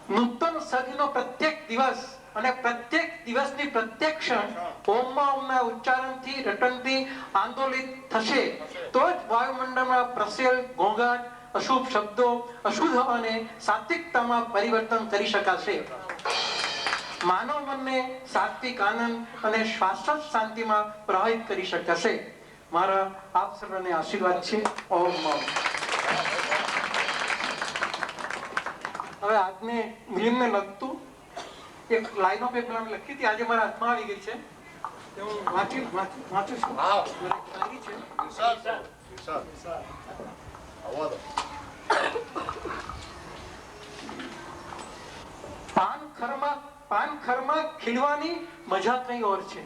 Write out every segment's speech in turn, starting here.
નૂતન સદીનો પ્રત્યેક દિવસ અને પ્રત્યેક દિવસની પ્રત્યેક ક્ષણ ઓમમાં ઓમના ઉચ્ચારણથી રટનથી આંદોલિત થશે તો જ વાયુમંડળમાં પ્રસેલ ઘોંઘાટ અશુભ શબ્દો અશુદ્ધ અને સાત્વિકતામાં પરિવર્તન કરી શકાશે. માનવ મનને સાત્વિક આનંદ અને શાશ્વત શાંતિમાં પ્રવાહિત કરી શકાશે. મારા આપ સર્વને આશીર્વાદ છે. ઓમ. હવે આજને મિલિંદને લગતું એક લાઈનો પેપર લખી હતી, આજે મારા હાથમાં આવી ગઈ છે. હું વાંચું છું. પાનખરમાં ખીલવાની મજા કઈ ઓર છે.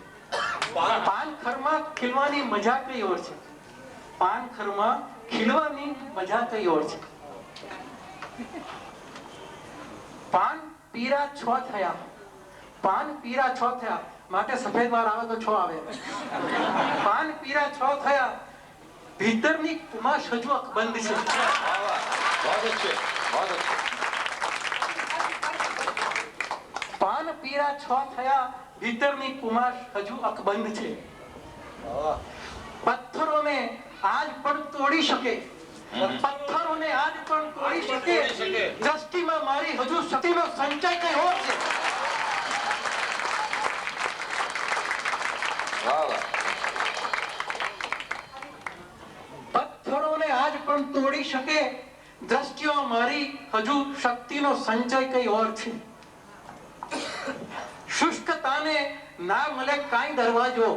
પાનખરમાં ખીલવાની મજા કઈ ઓર છે. પાનખરમાં ખીલવાની મજા કઈ ઓર છે. પાન પીરા છ થયા, પાન પીરા છ થયા માટે સફેદ વાર આવે તો છ આવે. પાન પીરા છ થયા, ભીતરની કુમાશ હજુ અકબંધ છે. પાન પીરા છ થયા, ભીતરની કુમાશ હજુ અકબંધ છે. પથ્થરોને આજ પણ તોડી શકે, પથ્થરોને આજ પણ તોડી શકે, દ્રષ્ટિમાં મારી હજુ શક્તિનો સંચય કઈ હોત છે. પથ્થરોને આજ પણ તોડી શકે, દ્રષ્ટિઓ મારી હજુ શક્તિનો સંચય કઈ ઓર છે. શુષ્કતાને ના મળે કાંઈ દરવાજો,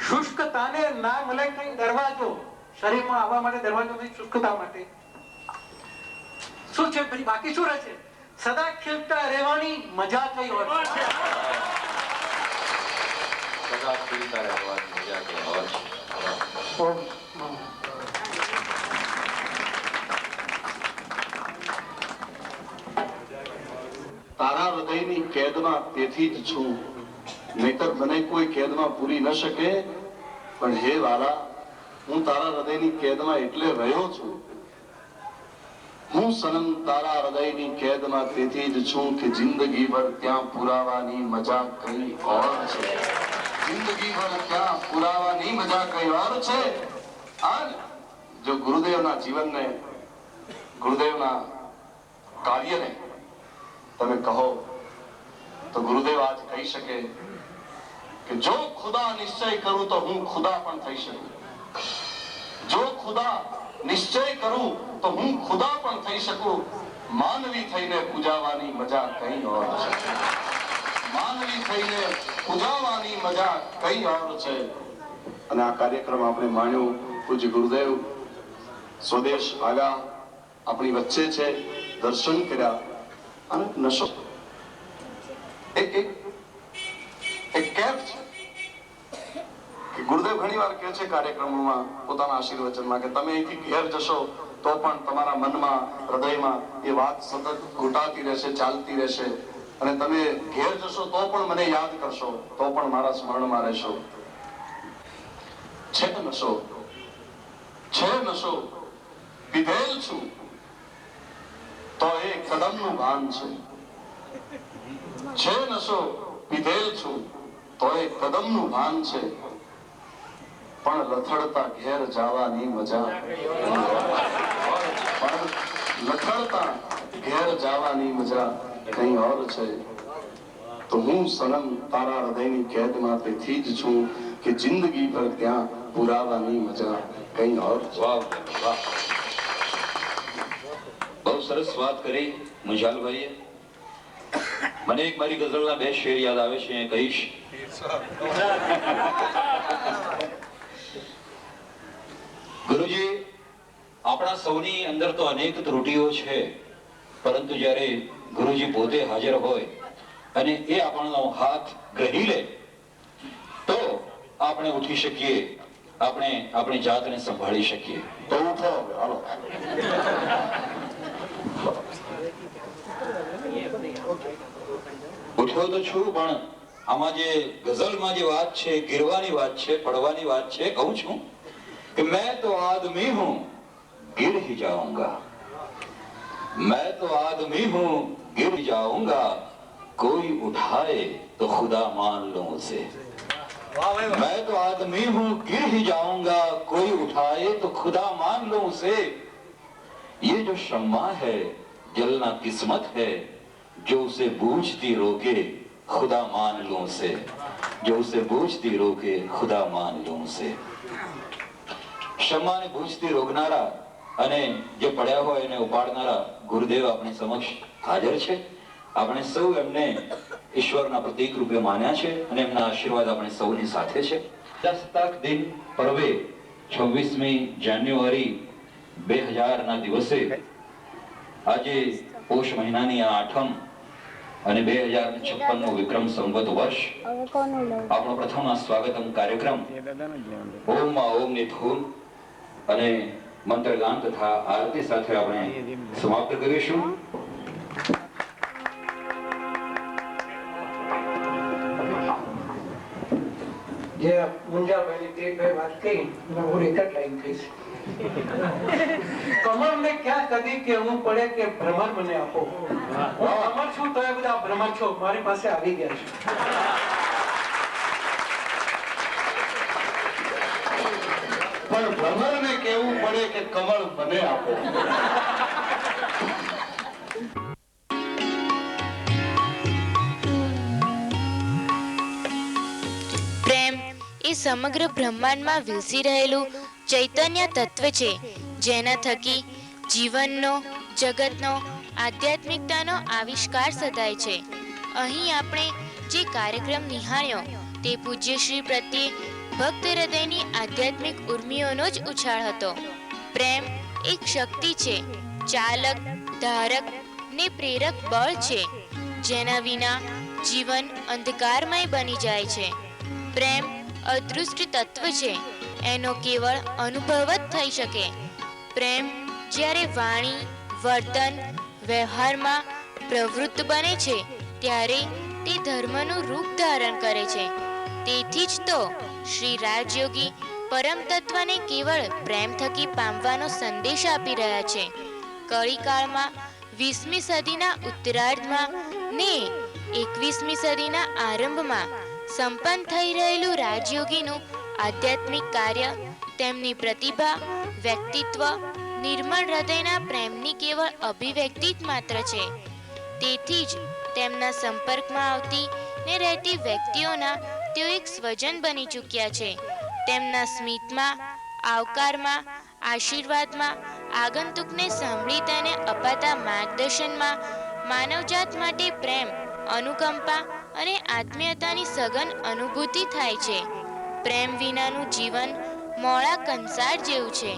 શુષ્કતાને ના મળે કઈ દરવાજો. શરીરમાં આવવા માટે દરવાજો નહીં, શુષ્કતા માટે. શું છે પછી બાકી શું રહે છે? સદા ખીલતા રહેવાની મજા કઈ ઓર છે. સદા ખીલતા રહેવાની મજા કઈ ઓર છે. તારા હૃદયની કેદમાં તેથી જ છું, નહીતર મને કોઈ કેદમાં પૂરી ન શકે. પણ હે વાલા, હું તારા હૃદયની કેદમાં એટલે રહ્યો છું. હું સનમ તારા હૃદયની કેદમાં તેથી જ છું કે જિંદગી ભર ત્યાં પુરાવાની મજા કઈ ઓર છે. જિંદગી ભર ત્યાં પુરાવાની મજા કઈ ઓર છે. આજ જો ગુરુદેવના જીવનને, ગુરુદેવના કાર્યને તમે કહો તો ગુરુદેવ આજ કહી શકે કે જો ખુદા નિશ્ચય કરું તો હું ખુદા પણ થઈ શકું. જો ખુદા નિશ્ચય કરું તો હું ખુદા પણ થઈ શકું. માનવી થઈને પૂજાવાની મજા કઈ ઓર છે. માનવી થઈને પૂજાવાની મજા કઈ ઓર છે. અને આ કાર્યક્રમ આપણે માણ્યો. પૂજ્ય ગુરુદેવ સ્વદેશ આગા આપણી વચ્ચે છે, દર્શન કર્યા. અને નશો એક કેફ છે કે ગુરુદેવ ઘણી વાર કહે છે કાર્યક્રમોમાં, પોતાના આશીર્વચનમાં, કે તમે અહીંથી ઘેર જશો તો પણ તમારા મનમાં, હૃદયમાં એ વાત સતત ઘૂંટાતી રહેશે, ચાલતી રહેશે. અને તમે ઘેર જશો તો પણ મને યાદ કરશો, તો પણ મારા સ્મરણમાં રહેશો. છે નશો, છે નશો, પીધેલ છું તો એ કદમનું ભાન છે. છે નશો, પીધેલ છું તો એ કદમનું ભાન છે. પણ લથડતા ઘેર જવાની મજા, પણ લથડતા ઘેર જવાની મજા કઈ ઓર છે. તો હું સનમ તારા હૃદયની કેદમાં તેથી જ છું કે જિંદગી ભર ત્યાં પુરાવાની મજા કઈ ઓર છે. બહુ સરસ વાત કરી મુંજાલભાઈએ. મને એક મારી ગઝલના બે શેર યાદ આવે છે, કહીશ. ગુરુજી, આપણા સૌની અંદર તો અનેક ત્રુટીઓ છે, પરંતુ જ્યારે ગુરુજી પોતે હાજર હોય અને એ આપણનો હાથ ગ્રહી લે તો આપણે ઉઠી શકીએ, આપણે આપણી જાતને સંભાળી શકીએ. તો ઉઠો, હાલો. ઉઠ્યો તો છું, પણ આમાં જે ગઝલમાં જે વાત છે, ગિરવાની વાત છે, પડવાની વાત છે, કહું છું कि मैं तो आदमी हूं गिर ही जाऊंगा, मैं तो आदमी हूं गिर जाऊंगा कोई उठाए तो खुदा मान लो उसे मैं तो आदमी हूं गिर ही जाऊंगा कोई उठाए तो खुदा मान लो उसे ये जो शम्मा है जलना किस्मत है जो उसे बूझती रोके खुदा मान लो उसे जो उसे बूझती रोके खुदा मान लो उसे શમ્માને બૂઝતી રોકનારા અને જે પડ્યા હોય એને ઉપાડનારા ગુરુદેવ આપણી સમક્ષ હાજર છે. આપણે સૌ એમને ઈશ્વરના પ્રતીક રૂપે માન્યા છે અને એમના આશીર્વાદ આપણે સૌની સાથે છે. પ્રજાસત્તાક દિન પર્વે 26મી જાન્યુઆરી 2000 ના દિવસે આજે પોષ મહિનાની આ આઠમ અને 2056 નું વિક્રમ સંવત વર્ષ આપણો પ્રથમ આ સ્વાગતમ કાર્યક્રમ ઓમ માં ઓમ ની ધૂન અને મંત્રગાન તથા આરતી સાથે આપણે સમાપ્ત કરીશું. જે મુંજાભાઈની તે વાત કહી હું એક જ લાઈન કહીશ. કમળને ક્યાં કદી કે હું પડે કે ભ્રમર મને આપો. હું કમળ છું તો એ બધા ભ્રમર છો મારી પાસે આવી ગયા છે. પણ ભ્રમરને કહેવું પડે કે કમળ મને આપો. પ્રેમ એ સમગ્ર બ્રહ્માંડમાં વિલસી રહેલું ચૈતન્ય તત્વ છે, જેના થકી જીવનનો, જગતનો, આધ્યાત્મિકતાનો આવિષ્કાર સધાય છે. અહીં આપણે જે કાર્યક્રમ નિહાળ્યો તે પૂજ્યશ્રી પ્રત્યે ભક્ત હૃદયની આધ્યાત્મિક ઉર્મિઓનો જ ઉછાળ હતો. પ્રેમ એક શક્તિ છે, ચાલક, ધારક ને પ્રેરક બળ છે, જેના વિના જીવન અંધકારમય બની જાય છે. પ્રેમ અદૃષ્ટ તત્વ છે, એનો કેવળ અનુભવ જ થઈ શકે. પ્રેમ જ્યારે વાણી, વર્તન, વ્યવહારમાં પ્રવૃત્ત બને છે ત્યારે તે ધર્મનું રૂપ ધારણ કરે છે. તેથી જ તો શ્રી રાજયોગી પરમ તત્વને કેવળ પ્રેમ થકી પામવાનો સંદેશ આપી રહ્યા છે. કળીકાળમાં 20મી સદીના ઉત્તરાર્ધમાં ને 21મી સદીના આરંભમાં સંપન્ન થઈ રહેલું રાજયોગીનું આધ્યાત્મિક કાર્ય તેમની પ્રતિભા, વ્યક્તિત્વ, નિર્મળ હૃદયના પ્રેમની કેવળ અભિવ્યક્તિ જ માત્ર છે. તેથી જ તેમના સંપર્કમાં આવતી ને રહેતી વ્યક્તિઓના તેઓ એક સ્વજન બની ચૂક્યા છે. તેમના સ્મિતમાં, આવકારમાં, આશીર્વાદમાં, આગંતુકને સાંભળી તેને અપાતા માર્ગદર્શનમાં માનવજાત માટે પ્રેમ, અનુકંપા અને આત્મીયતાની સઘન અનુભૂતિ થાય છે. પ્રેમ વિનાનું જીવન મોળા કંસાર જેવું છે.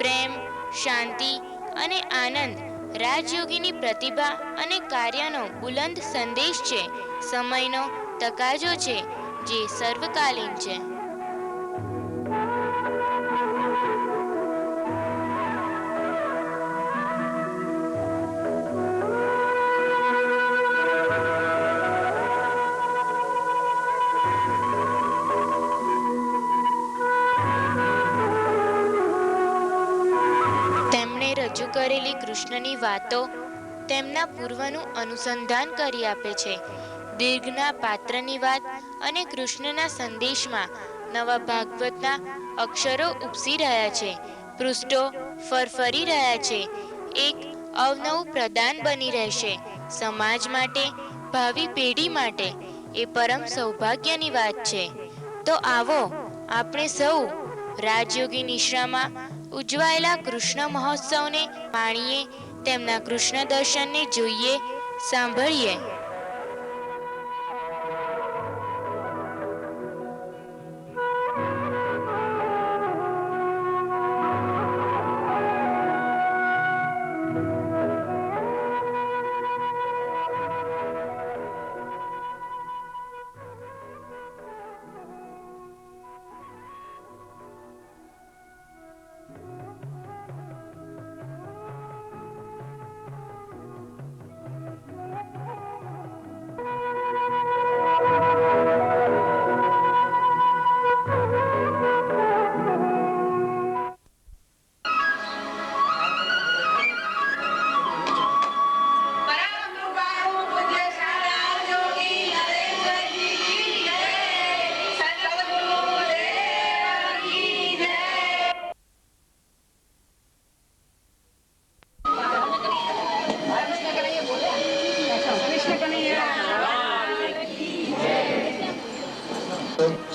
પ્રેમ, શાંતિ અને આનંદ રાજયોગીની પ્રતિભા અને કાર્યનો બુલંદ સંદેશ છે, સમયનો તકાજો છે, જે સર્વકાલીન છે. રજૂ કરેલી કૃષ્ણની વાતો તેમના પૂર્વનું અનુસંધાન કરી આપે છે. દીર્ઘના પાત્રની વાત અને કૃષ્ણના સંદેશમાં નવા ભાગવતના અક્ષરો ઉપસી રહ્યા છે, પૃષ્ઠો ફરફરી રહ્યા છે. એક અવનવું પ્રદાન બની રહેશે સમાજ માટે, ભાવિ પેઢી માટે. એ પરમ સૌભાગ્યની વાત છે. તો આવો આપણે સૌ રાજયોગી નિશ્રામાં ઉજવાયેલા કૃષ્ણ મહોત્સવને માણીએ, તેમના કૃષ્ણ દર્શનને જોઈએ, સાંભળીએ.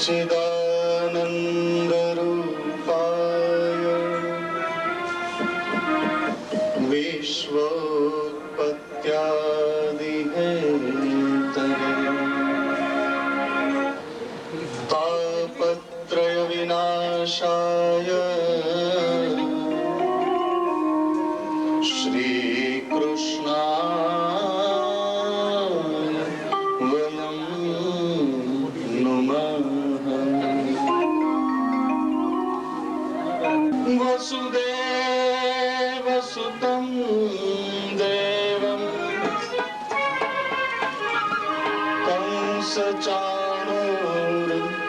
सच्चिदानन्दरूपाय विश्वोत्पत्त्यादिहेतवे तापत्रयविनाशाय श्रीकृष्णाय वयं नुमः। वसुदेवसुतं देवं कंसचाणूरमर्दनम्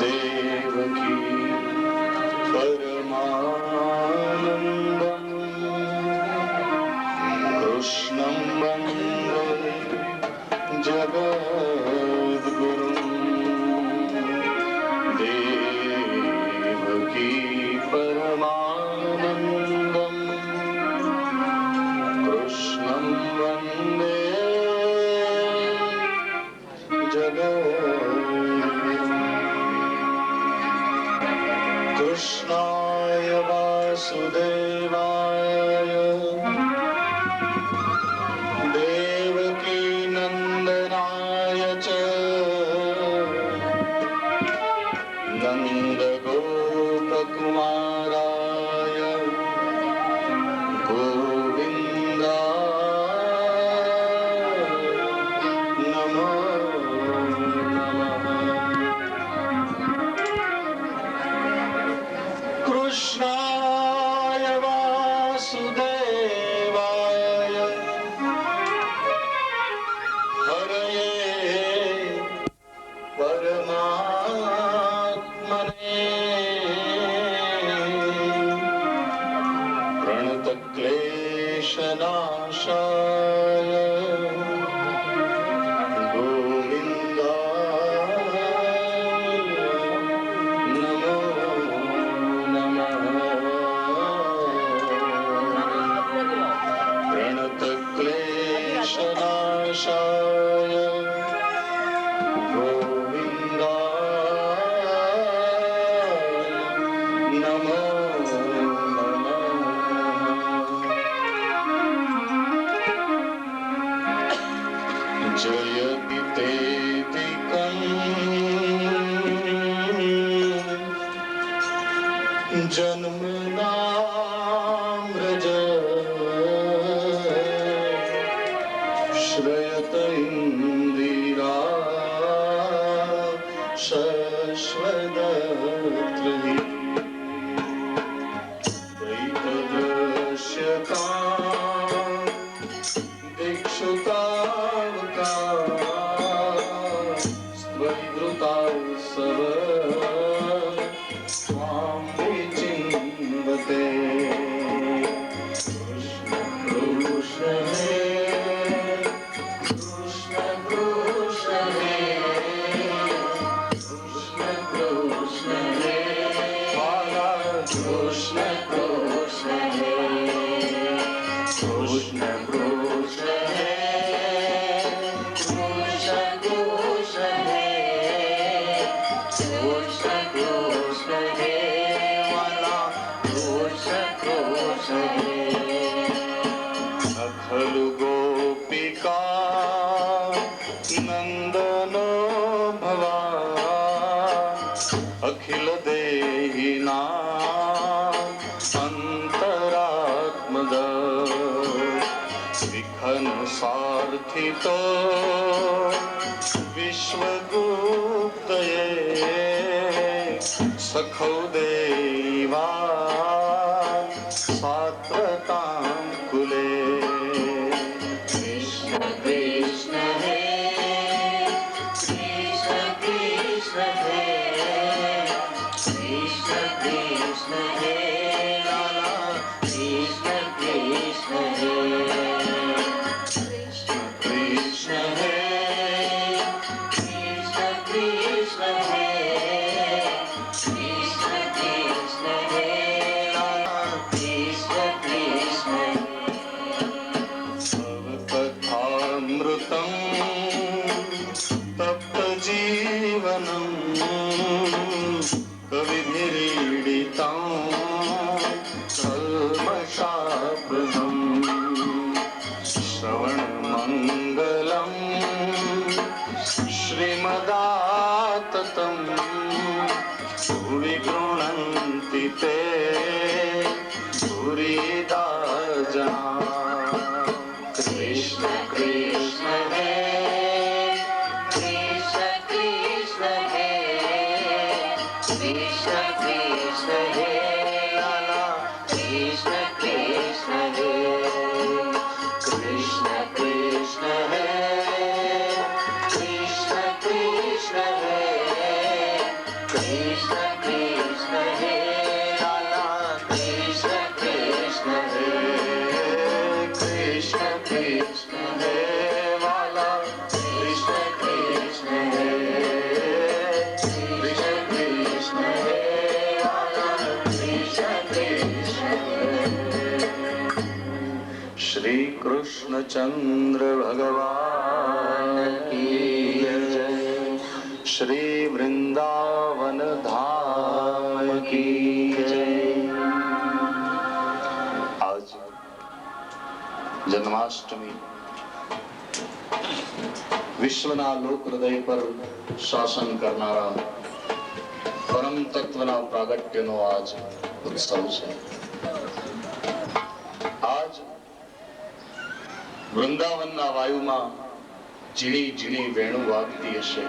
देवकी परमानन्दम् कृष्णं वन्दे जगद्गुरुं। देवकी परमानन्दम् कृष्णं वन्दे जगद्गुरुम्। कृष्णाय वासुदेवाय देवकी नन्दनाय च नन्दगोपकुमाराय गोविन्दाय नमो नमः। कृष्णाय वासुदेवाय हरये परमात्मने प्रणतक्लेशनाशाय गोविन्दाय नमो नमः। प्रणतक्लेशनाशाय गोविन्दाय नमो नमः। जयति तेतिकम् जन्मनाम्रज श्रयत इन्दिरा शश्वदत्रिः दैतदृश्यता दिक्षुतावका स्त्वैधृतासव त्वां विचिन्वते। कृष्ण कृष्ण हे कृष्ण कृष्ण हे कृष्ण कृष्ण हे बाला कृष्ण कृष्ण हे कृष्ण कृष्ण हे कृष्ण कृष्ण हे कृष्ण कृष्ण हे बाला कृष्ण कृष्ण हे। खलु गोपिका नन्दनो भवान् अखिल देहिना अन्तरात्मद विघ्न सार्थितो विश्वगुप्तये सखौ देवा सात्वतां कुले। कृष्ण कृष्ण हे कृष्ण कृष्ण हे कृष्ण कृष्ण हे लाला कृष्ण कृष्ण हे कृष्ण कृष्ण हे कृष्ण कृष्ण हे कृष्ण कृष्ण चंद्र भगवान की जय, श्री वृंदावन धाम की जय। आज जन्माष्टमी વિશ્વના લોક હૃદય પર શાસન કરનારા પરમ તત્વના પ્રાગટ્યનો આજ ઉત્સવ છે। આજ વૃંદાવનના વાયુમાં ઝીણી ઝીણી વેણુ વાગતી હશે,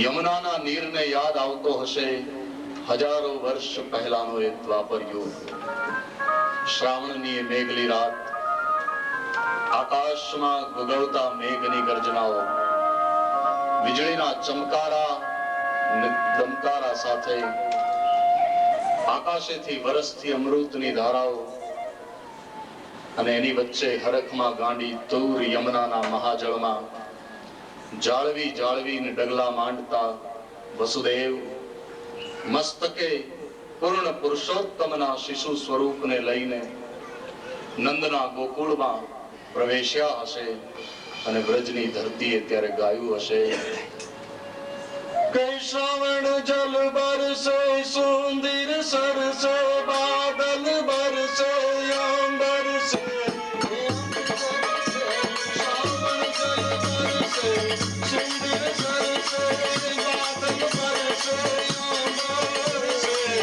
યમુનાના નીરને યાદ આવતો હશે હજારો વર્ષ પહેલાનો એ દ્વાપર યુગ। શ્રાવણની મેઘલી રાત, આકાશમાં ગગડતા મેઘની ગર્જનાઓ, વીજળીના ચમકારા દમકારા સાથે આકાશેથી વરસતી અમૃતની ધારાઓ, અને એની વચ્ચે હરખમાં ગાંડી તૂર યમુનાના મહાજળમાં જાળવી જાળવીને ડગલા માંડતા વસુદેવ મસ્તકે પૂર્ણ પુરુષોત્તમના શિશુ સ્વરૂપને લઈને નંદના ગોકુળમાં પ્રવેશ્યા હશે અને વ્રજની ધરતીએ ત્યારે ગાયું હશે કે શ્રાવણ જલ બરસે સુંદર સરસે બાદલ બરસે અંબર સે શ્રાવણ જલ બરસે સુંદર સરસે બાદલ બરસે અંબર સે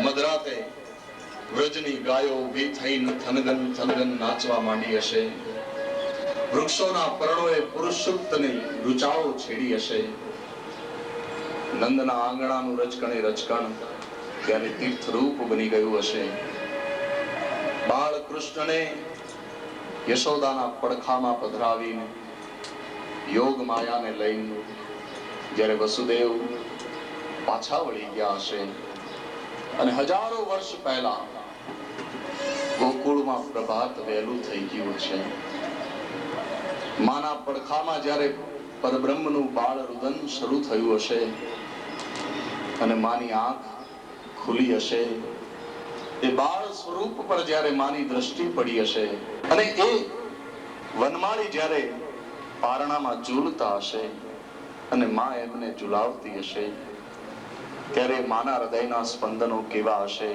મધરાતે વ્રજની ગાયો ઊભી થઈને થનગન થનગન નાચવા માંડી હશે, વૃક્ષોના પર્ણોએ પુરુષોત્તમની રૂચાઓ છેડી હશે, નંદના આંગણાનું રચકણે રચકણ ત્યારે તીર્થરૂપ બની ગયું હશે, બાળ કૃષ્ણને યશોદાના પડખામાં પધરાવીને યોગ માયાને લઈને જ્યારે વસુદેવ પાછા વળી ગયા હશે અને હજારો વર્ષ પહેલા ગોકુળમાં પ્રભાત વહેલું થઈ ગયું છે। માના પડખામાં જ્યારે પરબ્રહ્મનું બાળ રુદન શરૂ થયું હશે અને માની આંખ ખુલી હશે, એ બાળ સ્વરૂપ પર જ્યારે માની દ્રષ્ટિ પડી હશે અને એ વનમાળી જ્યારે પારણામાં ઝૂલતા હશે અને માં એમને ઝુલાવતી હશે ત્યારે માના હૃદયના સ્પંદનો કેવા હશે?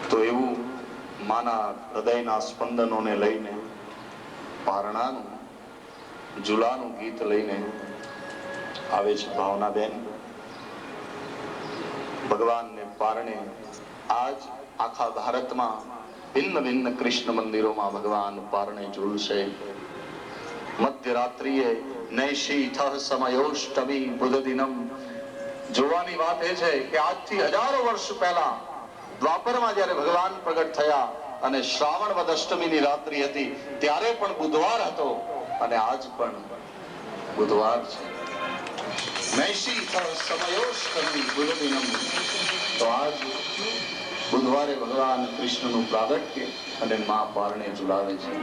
તો એવું માના હૃદયના સ્પંદનોને લઈને પારણાનું ઝુલાનું ગીત લઈને આવે છે ભાવનાબેન। ભગવાનને પારણે આજ આખા ભારતમાં ભિન્ન ભિન્ન કૃષ્ણ મંદિરોમાં ભગવાન પારણે ઝૂલશે। મધ્યરાત્રિએ નૈશીથ સમયોષ્ટમી બુધ દિનમ। જોવાની વાત એ છે કે આજથી હજારો વર્ષ પહેલા દ્વાપરમાં જ્યારે ભગવાન પ્રગટ થયા અને શ્રાવણ વદ અષ્ટમીની રાત્રિ હતી ત્યારે પણ બુધવાર હતો અને આજ પણ બુધવાર છે। નૈશીથ સમયોષ્ટમી બુધ દિનમ। તો આજ બુધવારે ભગવાન કૃષ્ણનું પ્રાગટ્ય અને મા પારણે ઝુલાવે છે।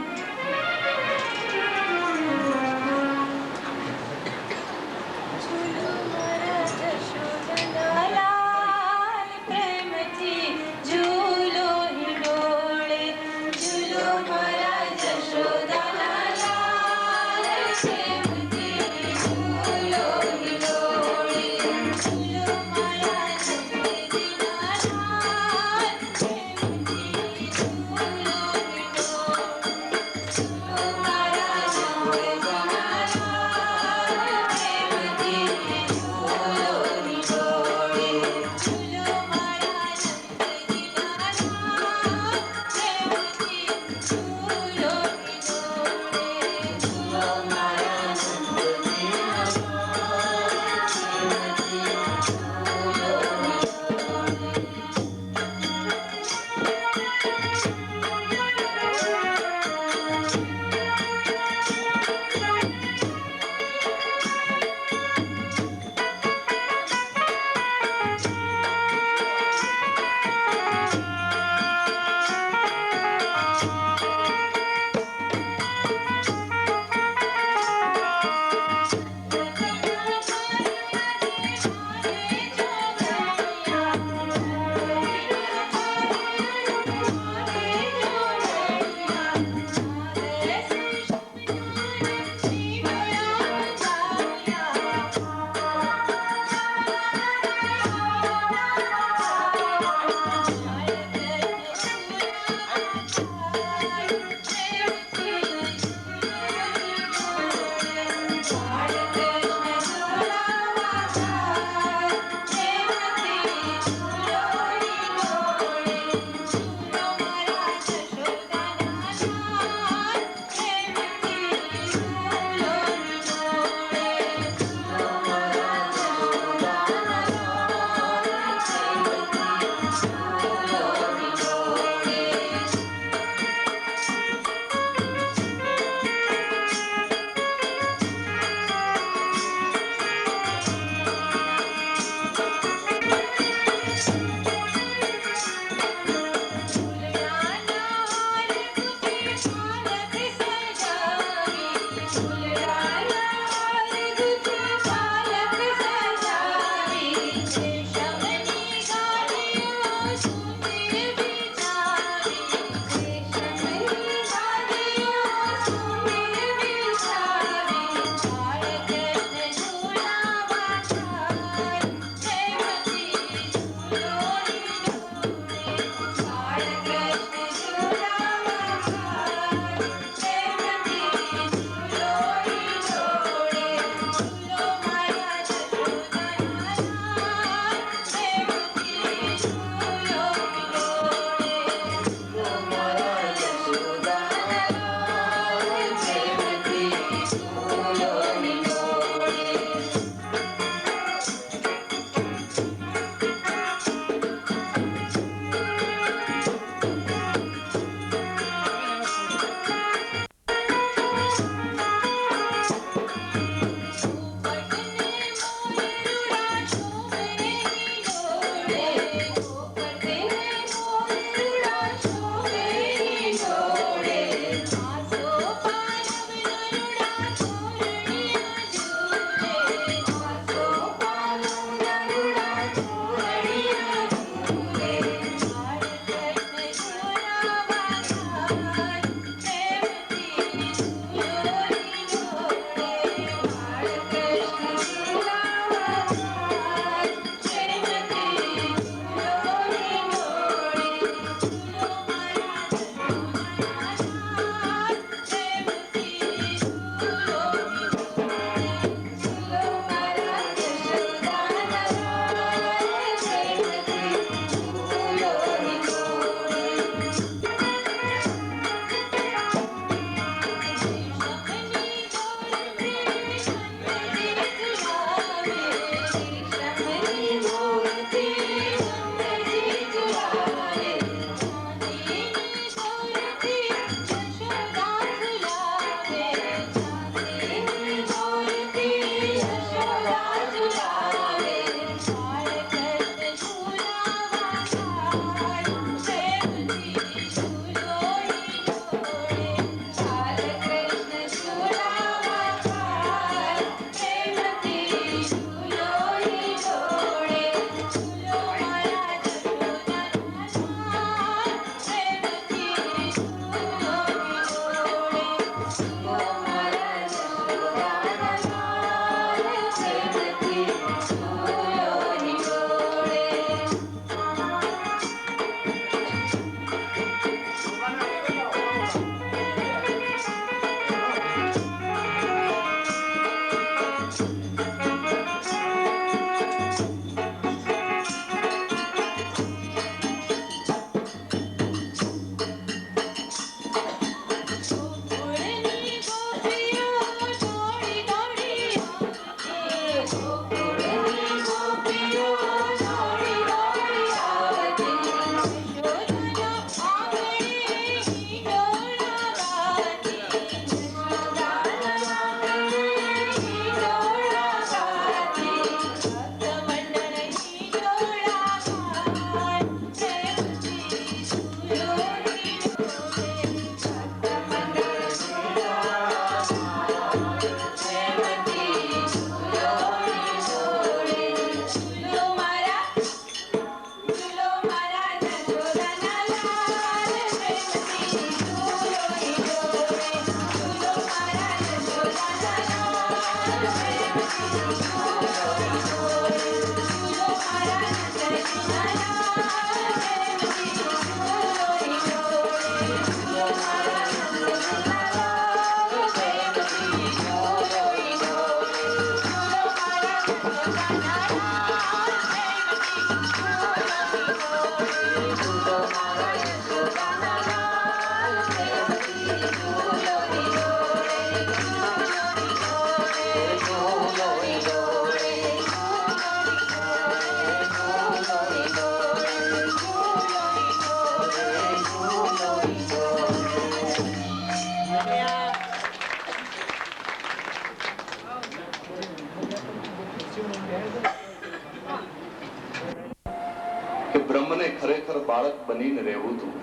કે બ્રહ્મને ખરેખર બાળક બનીને રહેવું હતું.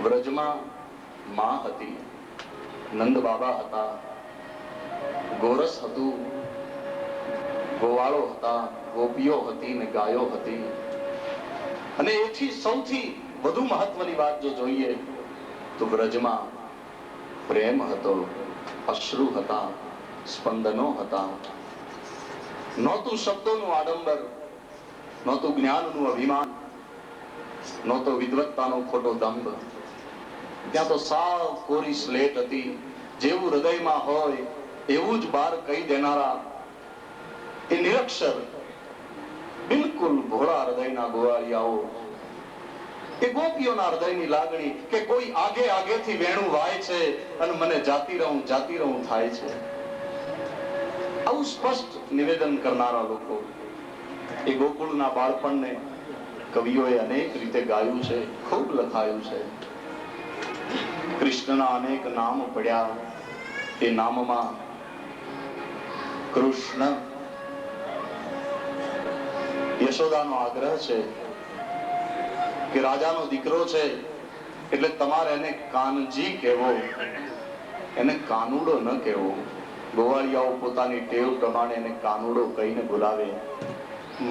વ્રજમાં માં હતી, નંદ બાબા હતા, ગોરસ હતું, ગોવાળો હતા, ગોપીઓ હતી ને ગાયો હતી. અને એથી સૌથી વધુ મહત્વની વાત જો જોઈએ તો વ્રજમાં પ્રેમ હતો, અશ્રુ હતા, સ્પંદનો હતા. નહોતું શબ્દોનું આડંબર, નહોતું જ્ઞાનનું અભિમાન, નહોતો વિદ્વત્તાનો ખોટો દંભ. ત્યાં તો સાવ કોરી સ્લેટ હતી. જેવું હૃદયમાં હોય એવું જ બહાર કહી દેનારા એ નિરક્ષર બિલકુલ ભોળા હૃદયના ગોવાળિયાઓ, એ ગોપીઓના હૃદયની લાગણી કે કોઈ આગે આગેથી વેણું વાય છે અને મને જાતી રહું થાય છે, આવું સ્પષ્ટ નિવેદન કરનારા લોકો. એ ગોકુળના બાળપણને કવિઓએ અનેક રીતે ગાયું છે, ખૂબ લખાયું છે. કૃષ્ણના અનેક નામ પડ્યા, એ નામમાં કૃષ્ણ યશોદાનો આગ્રહ છે કે રાજાનો દીકરો છે એટલે તમારે એને કાનજી કહેવો, એને કાનુડો ન કહેવો. ગોવાળિયાઓ પોતાની ટેવ પ્રમાણે એને કાનુડો કહીને બોલાવે.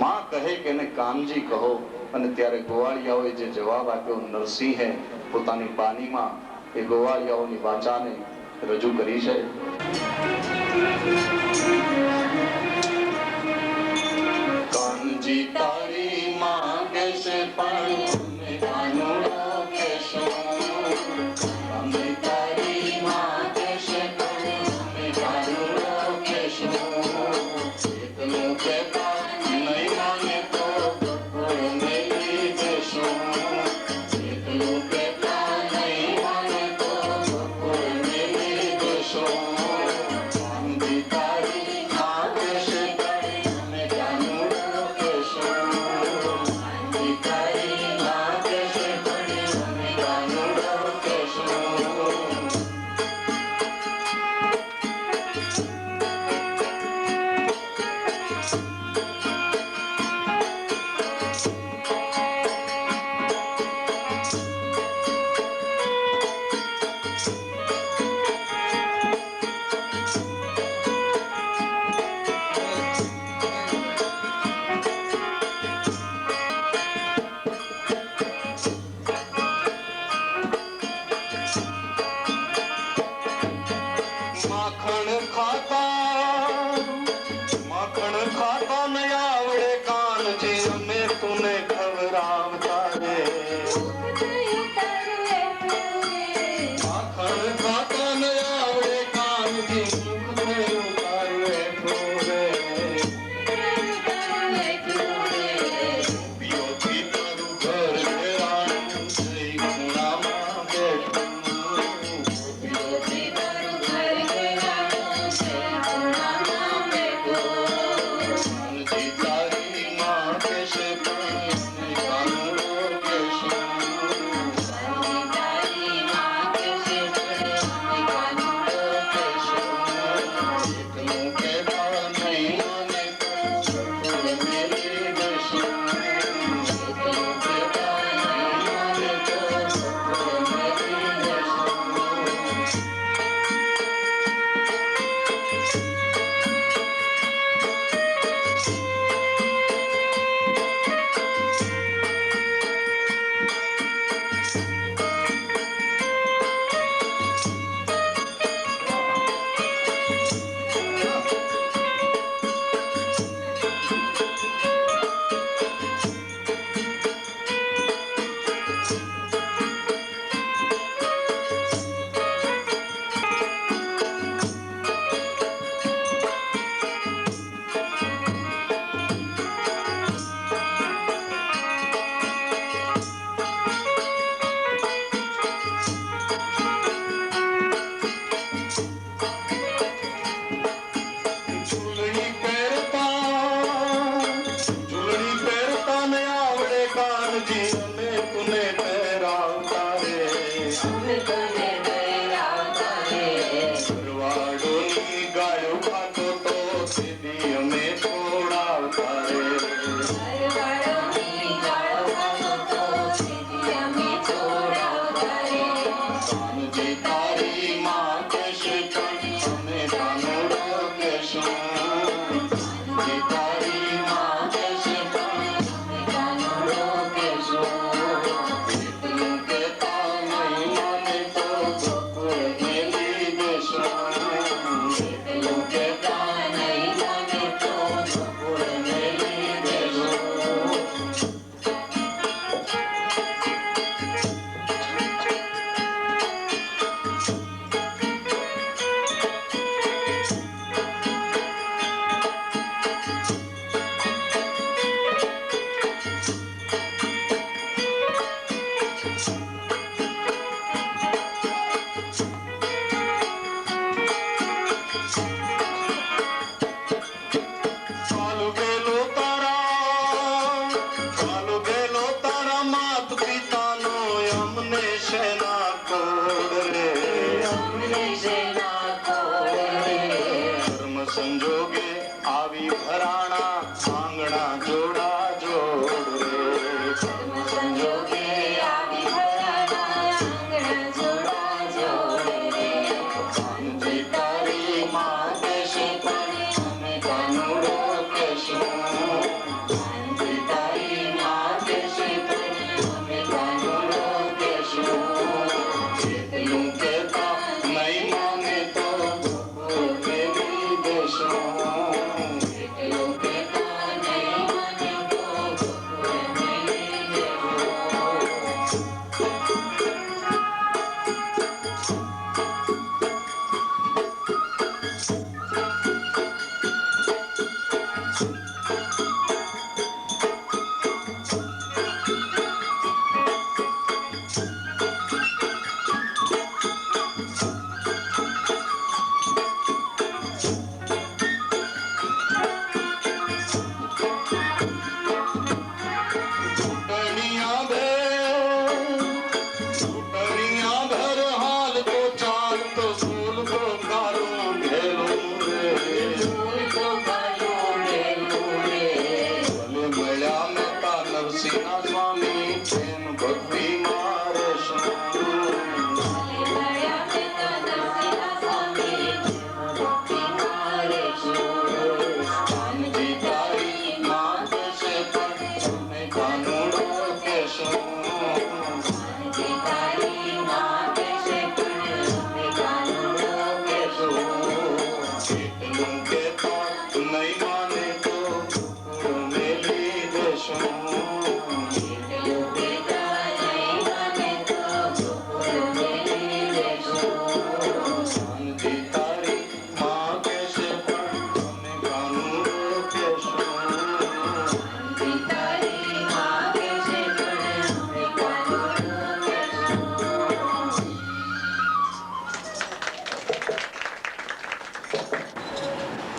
માં કહે કે એને કાનજી કહો, અને ત્યારે ગોવાળિયાઓએ જે જવાબ આપ્યો નરસિંહે પોતાની બાનીમાં એ ગોવાળિયાઓની વાચાને રજૂ કરી છે. કાનજી તારી માં કહેશે પણ કાનુડો કહેશો. કાનજી તારી માં કહેશે પણ કાનુડો કહેશો. એટલું કહેતા નહીં માને તો મેલી દેશો. એટલું કહેતા નહીં માને તો મેલી દેશો. કાનજી તારી માં કહેશે પણ કાનુડો કહેશો. કાનજી તારી માં કહેશે પણ કાનુડો કહેશો. માખણ ખાતા ન આવડે કાનજી અમે તુને ખવડાવતા રે. માખણ ખાતા ન આવડે કાનજી તુને ઉતારવે રે. પિયોથી તારું ઘર ઘેરાણું જઈ ખૂણામાં બેઠું. પિયોથી તારું ઘર ઘેરાણું જઈ ખૂણામાં બેઠું. કાનજી તારી માં કહેશે પણ કાનુડો કહેશો. કાનજી તારી માં કહેશે પણ કાનુડો કહેશો. એટલું કહેતા નહીં માને તો મેલી દેશો. એટલું કહેતા નહીં માને તો મેલી દેશો. ઝૂલણી પહેરતા ન આવડે કાનજી અમે તુને પહેરાવતા રે. ભરવાડોની ગાયો ખાતો તો સીધી અમે છોડાવતા રે. કાનજી તારી માં કહેશે પણ અમે કાનુડો કહેશો. કાનજી તારી માં કહેશે પણ અમે કાનુડો કહેશો. એટલું કહેતા નહીં માને તો મેલી દેશો. એટલું કહેતા નહીં માને તો મેલી દેશો. ચાલુ ગેલો તારા માત પિતાનો અમને શેના કોડ રે. ધર્મ સંજોગે આવી ભરાણા આંગણા જોડા ના સ્વામી પ્રેમ ભક્તિ મારે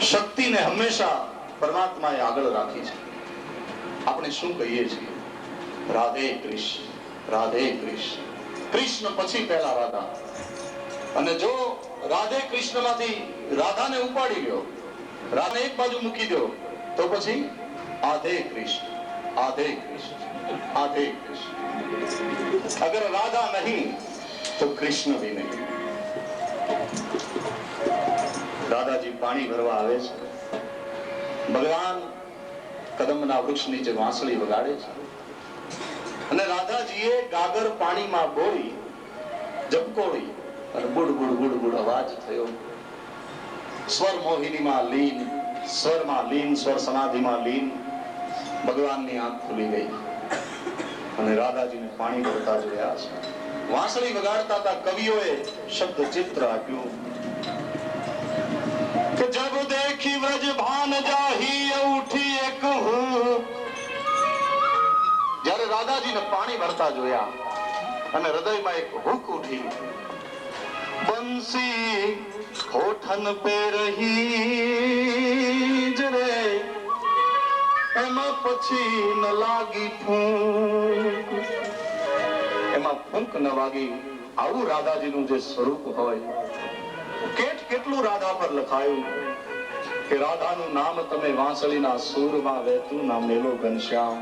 શક્તિને હંમેશા પરમાત્માએ આગળ રાખી છે. આપણે શું કહીએ છીએ? રાધે કૃષ્ણ, રાધે કૃષ્ણ. કૃષ્ણ પછી પહેલા રાધા. અને જો રાધે કૃષ્ણમાંથી રાધાને ઉપાડી લ્યો, રાધાને એક બાજુ મૂકી દો, તો પછી આધે કૃષ્ણ, આધે કૃષ્ણ, આધે કૃષ્ણ. અગર રાધા નહીં તો કૃષ્ણ भी નહીં. દાદાજી પાણી ભરવા આવે છે. ભગવાન કદમના વૃક્ષ નીચે વાંસળી વગાડે છે અને રાધાજીએ ગાગર પાણીમાં બોળી જપકોડી અને બુડ બુડ બુડ બુડ અવાજ થયો. સ્વર મોહિનીમાં લીન, સ્વરમાં લીન, સ્વર સમાધિમાં લીન. ભગવાનની આંખ ખુલી ગઈ અને રાધાજીને પાણી ભરતા જોયા છે. વાંસળી વગાડતા હતા કવિઓએ શબ્દ ચિત્ર આપ્યું કે જબ દેખી વ્રજ ભાન જાહી ઉઠી એક હું. જ્યારે રાધાજીને પાણી ભરતા જોયા અને હૃદયમાં એક હુક ઉઠી. બંસી હોઠન પે રહી જ રે, એમાં પછી ન લાગી ફૂંક. એમાં ફૂંક ન વાગી. આવું રાધાજીનું જે સ્વરૂપ હોય. કેટલું રાધા પર લખાયું કે રાધાનું નામ તમે વાંસળીના સૂરમાં વહેતું ના મેલો ઘનશ્યામ.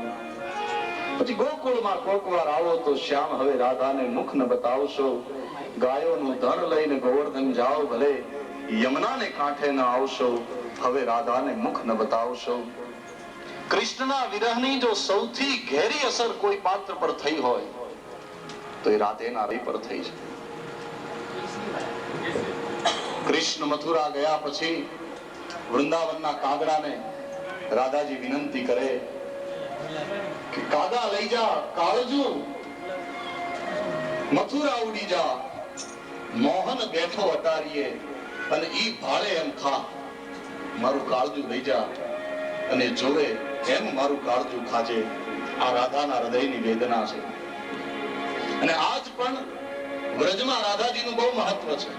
પછી ગોકુળમાં કોક વાર આવો તો શ્યામ હવે રાધાને મુખ ન બતાવશો. ગાયોનું ધન લઈને ગોવર્ધન જાઓ, ભલે યમુનાને કાંઠે ન આવશો. હવે રાધાને મુખ ન બતાવશો. કૃષ્ણના વિરહની જો સૌથી ઘેરી અસર કોઈ પાત્ર પર થઈ હોય તો એ રાધેના પર થઈ છે. કૃષ્ણ મથુરા ગયા પછી વૃંદાવનના કાગડાને રાધાજી વિનંતી કરે કે કાગડા લઈ જા, કાળજુ મથુરા ઉડી જા. મોહન બેઠો અટારીએ અને ઈ ભાળે એમ ખા. મારું કાળજુ લઈ જા અને જોવે એમ મારું કાળજુ ખાજે. આ રાધાના હૃદયની વેદના છે. અને આજ પણ વ્રજમાં રાધાજીનું બહુ મહત્વ છે.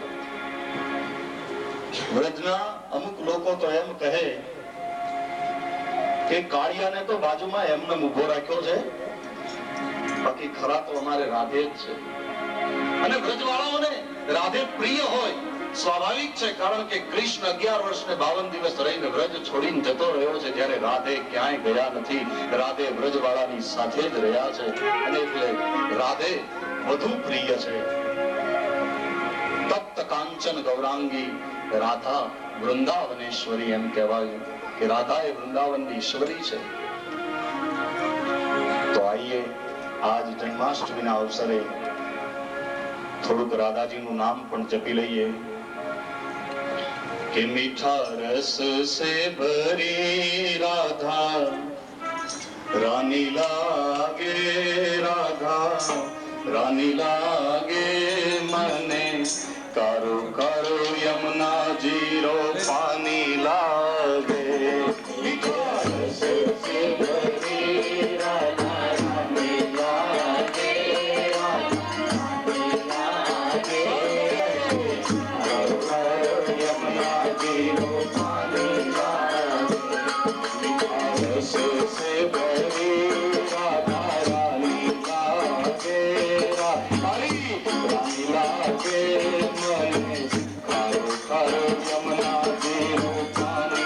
વ્રજના અમુક લોકો તો એમ કહે કે કાળિયાને તો બાજુમાં એમને ઉભો રાખ્યો છે, બાકી ખરા તો અમારે રાધે જ છે. અને વ્રજવાળાઓને રાધે પ્રિય હોય સ્વાભાવિક છે, કારણ કે કૃષ્ણ 11 વર્ષ ને 52 દિવસ રહીને વ્રજ છોડીને જતો રહ્યો છે, જ્યારે રાધે ક્યાંય ગયા નથી. રાધે વ્રજવાળાની સાથે જ રહ્યા છે અને એટલે રાધે વધુ પ્રિય છે. તપ્ત કાંચન ગૌરાંગી રાધા વૃંદાવનેશ્વરી એમ કહેવાયું કે રાધા એ વૃંદાવનની ઈશ્વરી છે. તો આઈએ આજ જન્માષ્ટમીના અવસરે થોડુંક રાધાજીનું નામ પણ જપી લઈએ કે મીઠા રસ સે ભરી રાધા રાની લાગે, રાધા રાની લાગે મને. કારો કારો યમુના જીરો પાણી લાગે. મીઠા રસ સે ભરી રાધા રાની લાગે, રાની લાગે. કારો કારો યમુના જીરો પાણી લાગે. મીઠા રસ સે ભરી રાધા રાની લાગે, રાની લાગે મને. કારો કારો યમુના જીરો પાણી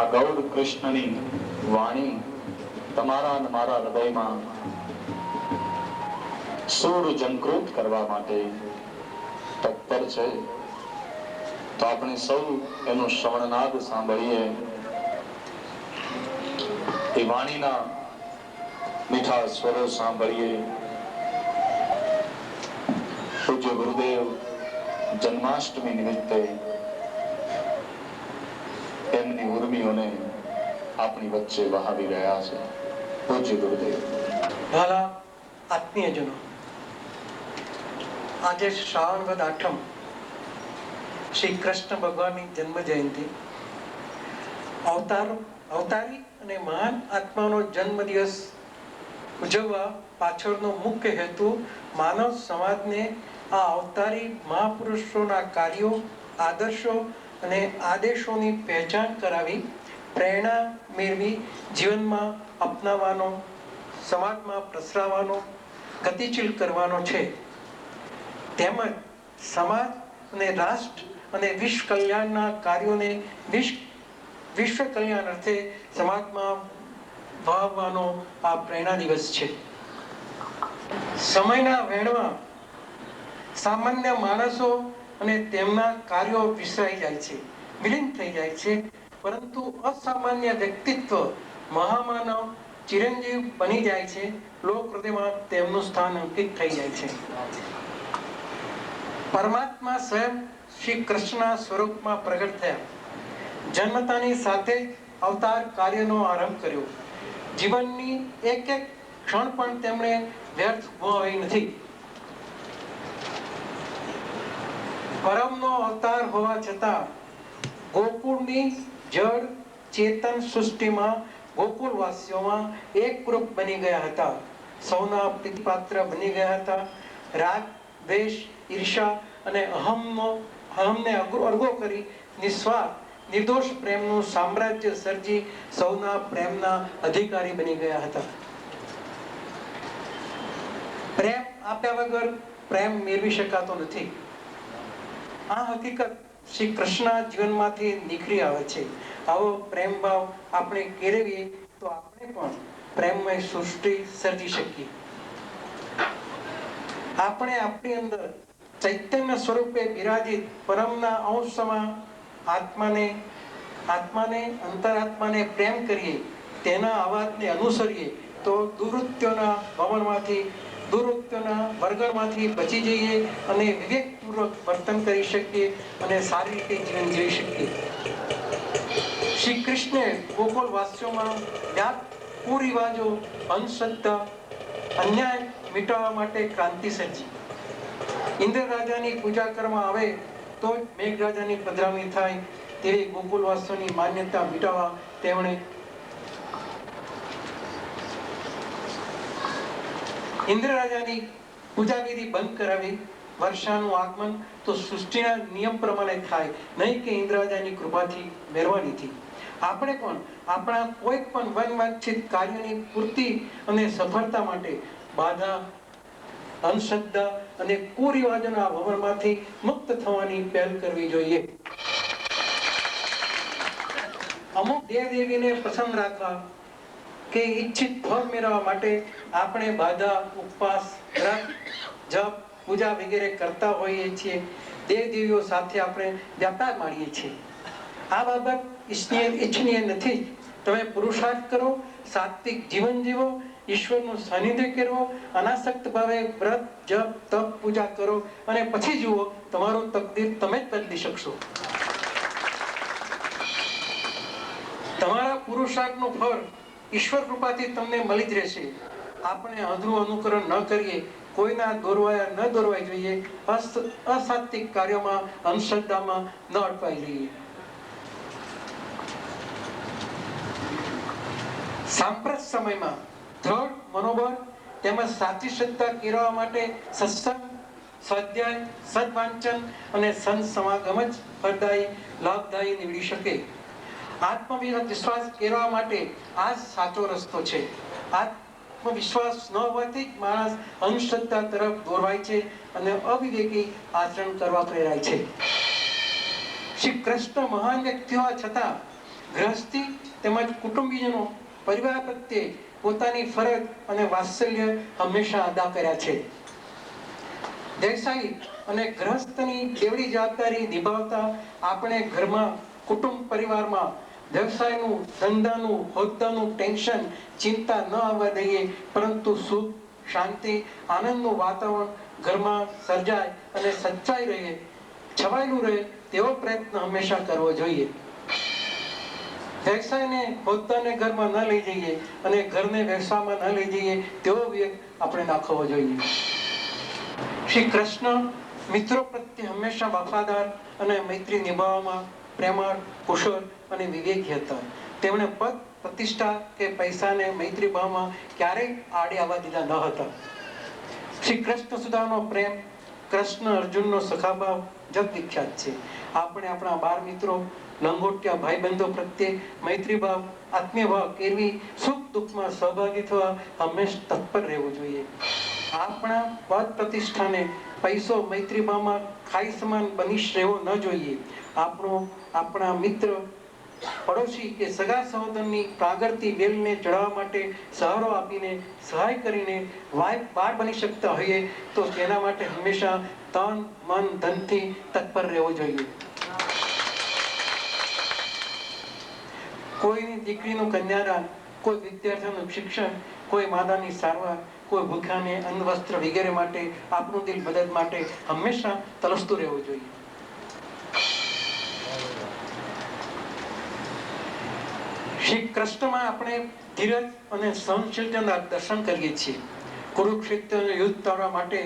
આ ગૌર કૃષ્ણની વાણી તમારા અને મારા હૃદયમાં સૂર ઝંકૃત કરવા માટે તત્પર છે. તો આપણે સૌ એનો શ્રવણનાદ સાંભળીએ. એ વાણીના મીઠા સ્વરો સાંભળીએ. પૂજ્ય ગુરુદેવ જન્માષ્ટમી નિમિત્તે એમની ઉર્મિઓને આપણી વચ્ચે વહાવી રહ્યા છે. પૂજ્ય ગુરુદેવ. વાલા આત્મીયજનો, આજે શ્રાવણ વદ આઠમ, શ્રી કૃષ્ણ ભગવાનની જન્મ જયંતિ. અવતારી અને મહાન આત્માનો જન્મ દિવસ ઉજવવા પાછળનો મુખ્ય હેતુ માનવ સમાજને આ અવતારી મહાપુરુષોના કાર્યો, આદર્શો અને આદેશોની પહેચાન કરાવી પ્રેરણા મેળવી જીવનમાં અપનાવવાનો, સમાજમાં પ્રસરાવવાનો, ગતિશીલ કરવાનો છે. તેમજ સમાજ અને રાષ્ટ્ર અને વિશ્વ કલ્યાણના કાર્યોને વિશ્વ કલ્યાણ અર્થે સમાજમાં વાવવાનો આ પ્રેરણા દિવસ છે. સમયના વહેણમાં સામાન્ય માણસો અને તેમના કાર્યો વિસરાઈ જાય છે, વિલીન થઈ જાય છે, પરંતુ અસામાન્ય વ્યક્તિત્વ મહામાનવ ચિરંજીવ બની જાય છે. લોક હૃદયમાં તેમનું સ્થાન અંકિત થઈ જાય છે. પરમાત્મા સ્વયં શ્રી કૃષ્ણના સ્વરૂપમાં પ્રગટ થયા. જન્મતાની સાથે અવતાર કાર્યનો આરંભ કર્યો. જીવનની એક એક ક્ષણ પણ તેમણે વ્યર્થ ગુમાવી નથી. પરમનો અવતાર હોવા છતાં ગોકુળની જળ ચેતન સૃષ્ટિમાં ગોકુળવાસીઓમાં એકરૂપ બની ગયા હતા. સૌના પ્રીતિપાત્ર બની ગયા હતા. રાગ, દ્વેષ, ઈર્ષા અને અહમને અર્ગો કરી નિસ્વાર્થ નિર્દોષ પ્રેમનું સામ્રાજ્ય સર્જી સૌના પ્રેમના અધિકારી બની ગયા હતા. પ્રેમ આપ્યા વગર પ્રેમ મેળવી શકાતો નથી. આ હકીકત શ્રી કૃષ્ણ જીવનમાંથી નીકળી આવે છે. આવો પ્રેમ ભાવ આપણે કેળવીએ તો આપણે પણ પ્રેમમય સૃષ્ટિ સર્જી શકીએ. આપણે આપણી અંદર ચૈતન્ય સ્વરૂપે બિરાજિત પરમના અંશમાં આત્માને અંતરાત્માને પ્રેમ કરીએ, તેના અવાજને અનુસરીએ તો દુર્વૃત્તિઓના વર્ગણમાંથી બચી જઈએ અને વિવેકપૂર્વક વર્તન કરી શકીએ અને સારી રીતે જીવન જીવી શકીએ. શ્રી કૃષ્ણે ગોકુળ વાસીઓમાં કુરિવાજો, અંધશ્રદ્ધા, અન્યાય મિટાવવા માટે ક્રાંતિ સર્જી. ઇન્દ્ર રાજાની પૂજા કરવામાં આવે તો જ મેઘ રાજાની પધરામણી થાય તેવી ગોકુળવાસીઓની માન્યતા મિટાવવા તેમણે ઇન્દ્ર રાજાની પૂજા વિધિ બંધ કરાવી. વર્ષાનું આગમન તો સૃષ્ટિના નિયમ પ્રમાણે થાય, નહીં કે ઇન્દ્ર રાજાની કૃપાથી મહેરબાનીથી. આપણે પણ આપણા કોઈ પણ વનવાંછિત કાર્યની પૂર્તિ અને સફળતા માટે બાધા, અંધશ્રદ્ધા અને કુરિવાજોના વમળમાંથી મુક્ત થવાની પહેલ કરવી જોઈએ. અમુક દેવદેવીને પસંદ રાખવા કે ઈચ્છિત ફળ મેળવવા માટે આપણે બાધા, ઉપવાસ, વ્રત, જપ, પૂજા વગેરે કરતા હોઈએ છીએ. દેવદેવીઓ સાથે આપણે વ્યાપાર માણીએ છીએ. આ બાબત ઈચ્છનીય નથી. તમે પુરુષાર્થ કરો, સાત્વિક જીવન જીવો, ઈશ્વરનું સાનિધ્ય કરવો, અનાસક્ત ભાવે વ્રત, જપ, તપ, પૂજા કરો અને પછી જુઓ તમારું તકદીર તમે જ બદલી શકશો. તમારા પુરુષાર્થનું ફળ ઈશ્વર કૃપાથી તમને મળી જ રહેશે. આપણે અધરું અનુકરણ ન કરીએ, કોઈના દોરવાયા ન દોરવાઈ જોઈએ, અસાત્વિક કાર્યોમાં, અંધશ્રદ્ધામાં ન અટવાઈ જઈએ. સાંપ્રત સમયમાં દ્રઢ મનોબળ તેમજ સાચી શ્રદ્ધા કેળવવા માટે સત્સંગ, સ્વાધ્યાય, સદવાંચન અને સંત સમાગમ જ ફળદાયી, લાભદાયી નીવડી શકે. આત્મવિશ્વાસ કેળવવા માટે આ સાચો રસ્તો છે. આત્મવિશ્વાસ ન હોવાથી જ માણસ અંધશ્રદ્ધા તરફ દોરવાય છે અને અવિવેકી આચરણ કરવા પ્રેરાય છે. શ્રી કૃષ્ણ મહાન વ્યક્તિ હોવા છતાં ગૃહસ્થી તેમજ કુટુંબીજનો, પરિવાર પ્રત્યે પોતાની ફરજ અને વાત્સલ્ય હંમેશા અદા કર્યા છે. વ્યવસાયી અને ગૃહસ્થની બેવડી જવાબદારી નિભાવતા આપણે ઘરમાં, કુટુંબ પરિવારમાં વ્યવસાયનું, ધંધાનું, હોદ્દાનું ટેન્શન, ચિંતા ન આવવા દઈએ, પરંતુ સુખ, શાંતિ, આનંદનું વાતાવરણ ઘરમાં સર્જાય અને સચ્ચાઈ રહે, છવાયેલું રહે તેવો પ્રયત્ન હંમેશા કરવો જોઈએ. વ્યવસાયને, હોદ્દાને ઘરમાં ન લઈ જઈએ અને ઘરને વ્યવસાયમાં ન લઈ જઈએ તેવો વિવેક આપણે દાખવવો જોઈએ. શ્રી કૃષ્ણ મિત્રો પ્રત્યે હંમેશા વફાદાર અને મૈત્રી નિભાવવામાં પ્રેમાળ, કુશળ અને વિવેકી હતા. તેમણે પદ, પ્રતિષ્ઠા કે પૈસાને મૈત્રી ભાવમાં ક્યારેય આડે આવવા દીધા ન હતા. શ્રી કૃષ્ણ સુધાનો પ્રેમ, કૃષ્ણ અર્જુનનો સખાભાવ જગ વિખ્યાત છે. આપણે આપણા બાળ મિત્રો, લંગોટિયા ભાઈબંધો પ્રત્યે મૈત્રી ભાવ, આત્મીય ભાવ કેળવી સુખ દુઃખમાં સહભાગી થવા હંમેશા તત્પર રહેવું જોઈએ. આપણા પદ પ્રતિષ્ઠાને પૈસો મૈત્રી ભાવમાં ખાઈ સમાન બની રહેવો ન જોઈએ. આપણા મિત્ર, પડોશી કે સગા સહોદરની પ્રાગરતી વેલને ચડાવવા માટે સહારો આપીને, સહાય કરીને વાડ બની શકતા હોઈએ તો તેના માટે હંમેશા તન, મન, ધનથી તત્પર રહેવું જોઈએ. કોઈની દીકરીનું કન્યાદાન, કોઈ વિદ્યાર્થીનું શિક્ષણ, કોઈ માદાની સારવાર, કોઈ ભૂખ્યાને અન્ન, વસ્ત્ર વગેરે માટે આપણું દિલ મદદ માટે હંમેશા તલસતું રહેવું જોઈએ. શ્રી કૃષ્ણમાં આપણે ધીરજ અને સહનશીલતાના દર્શન કરીએ છીએ. કુરુક્ષેત્રનું યુદ્ધ ટાળવા માટે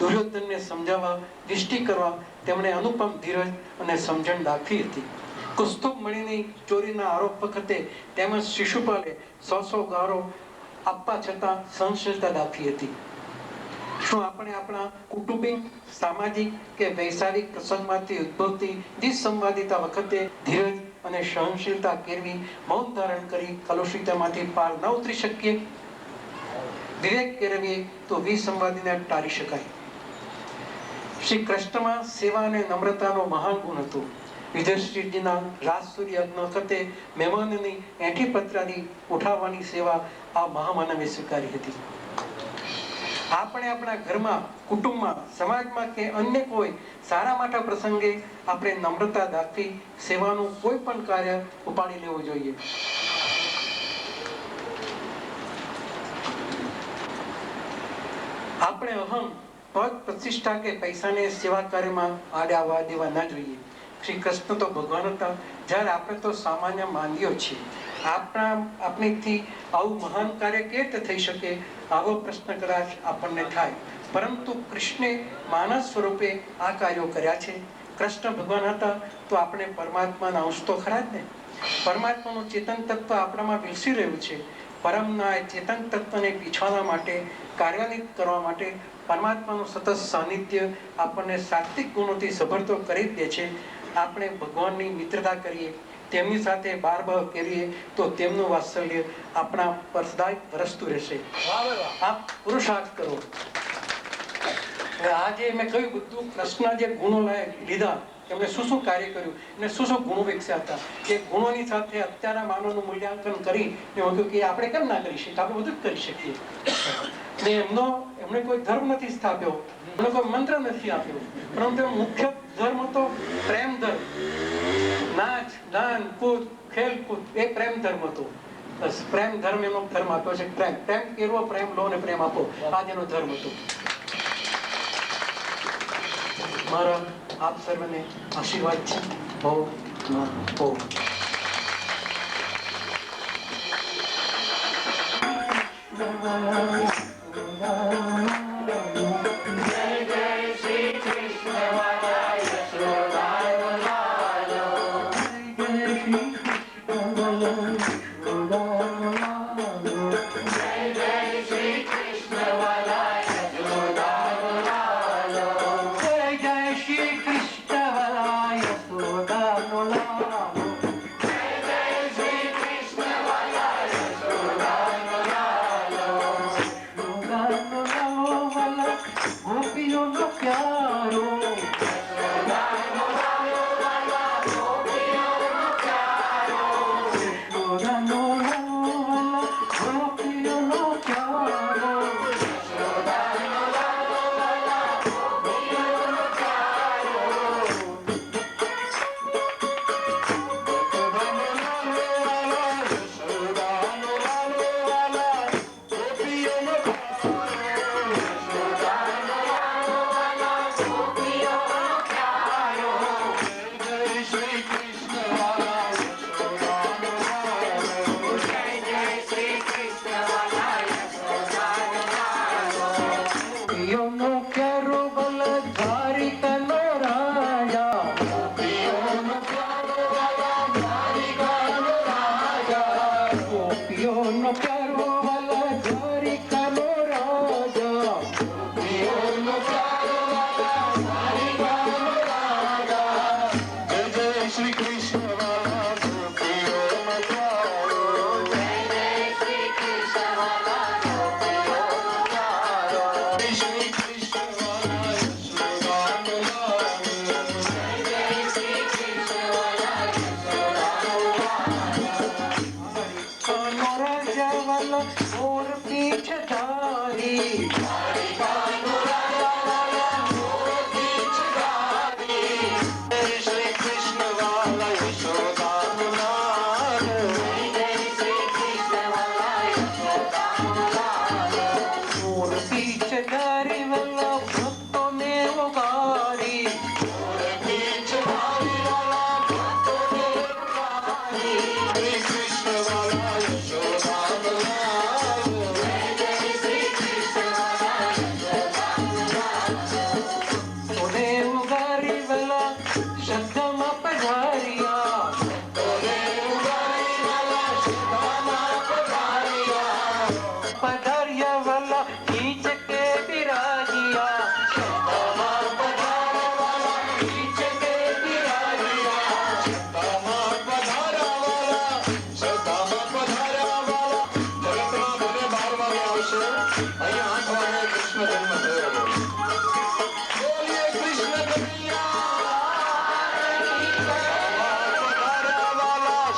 દુર્યોધનને સમજાવવા, દિષ્ટિ કરવા તેમણે અનુપમ ધીરજ અને સમજણ દાખવી હતી. કુસ્તુભ મણીની ચોરીના આરોપ વખતે તેમજ શિશુપાલે 100 ગારો આપવા છતાં સહનશીલતા દાખવી હતી. શું આપણે આપણા કુટુંબિક, સામાજિક કે વૈચારિક પ્રસંગમાંથી ઉદ્ભવતી વિસંવાદિતા વખતે ધીરજ અને સહનશીલતા કેળવી મૌન ધારણ કરી કલુષિતમાંથી પાર ન ઉતરી શકીએ? વિવેક કેળવીએ તો વિસંવાદીને ટાળી શકાય. શ્રી કૃષ્ણમાં સેવા અને નમ્રતાનો મહાન ગુણ હતો. યુધિષ્ઠિરજીના રાજસૂય યજ્ઞ વખતે મહેમાનોની એંઠી પતરાની ઉઠાવવાની સેવા આ મહામાનવે સ્વીકારી હતી. આપણે આપણા ઘરમાં, કુટુંબમાં, સમાજમાં કે અન્ય કોઈ સારા માટા પ્રસંગે આપણે નમ્રતા દાખવી સેવાનું કોઈ પણ કાર્ય ઉપાડી લેવું જોઈએ. આપણે અહમ, પદ, પ્રતિષ્ઠા કે પૈસાને સેવા કાર્યમાં આડે આવવા દેવા ના જોઈએ. શ્રી કૃષ્ણ તો ભગવાન હતા, જ્યારે આપણે તો સામાન્ય માનવીઓ છીએ. આપણીથી આવું મહાન કાર્ય કેવી રીતે થઈ શકે, આવો પ્રશ્ન કદાચ આપણને થાય. પરંતુ કૃષ્ણે માનવ સ્વરૂપે આ કાર્યો કર્યા છે. કૃષ્ણ ભગવાન હતા તો આપણે પરમાત્માના અંશ તો ખરા જ ને. પરમાત્માનું ચેતન તત્વ આપણામાં વિકસી રહ્યું છે. પરમના ચેતન તત્વને પીછાવા માટે, કાર્યાન્વિત કરવા માટે પરમાત્માનું સતત સાનિધ્ય આપણને સાત્વિક ગુણોથી સભરતો કરી જ દે છે. આપણે ભગવાનની મિત્રતા કરીએ, તેમની સાથે બાર બાર કરીએ તો તેમનું વાત્સલ્ય આપણા પર સદાય વરસતું રહેશે. આપ પુરુષાર્થ કરો. આજે મેં કહ્યું બધું કૃષ્ણ જે ગુણો લીધા, એમણે શું શું કાર્ય કર્યું અને શું શું ગુણો વિકસ્યા હતા, એ ગુણોની સાથે અત્યારના માનવનું મૂલ્યાંકન કરી કે આપણે કેમ ના કરી શકીએ? આપણે બધું જ કરી શકીએ. ને એમણે કોઈ ધર્મ નથી સ્થાપ્યો, એમણે કોઈ મંત્ર નથી આપ્યો, પરંતુ મુખ્ય ધર્મ તો પ્રેમ ધર્મ. નાચ, ગાન, કૂદ, ખેલકૂદ એ પ્રેમ ધર્મ હતો. બસ પ્રેમ ધર્મ એનો ધર્મ આપ્યો છે. પ્રેમ કેળવો, પ્રેમ લો ને પ્રેમ આપો, આ જેનો ધર્મ હતો. મારા આપ સર્વને આશીર્વાદ છે. ઓમ નમઃ ઓમ. સદામાં પધાર્યા વાલા જગતમાં ભલે 12 વાગે આવશે અહીંયા 8 વાગે કૃષ્ણ જન્મ થયો બોલીએ કૃષ્ણ કનૈયા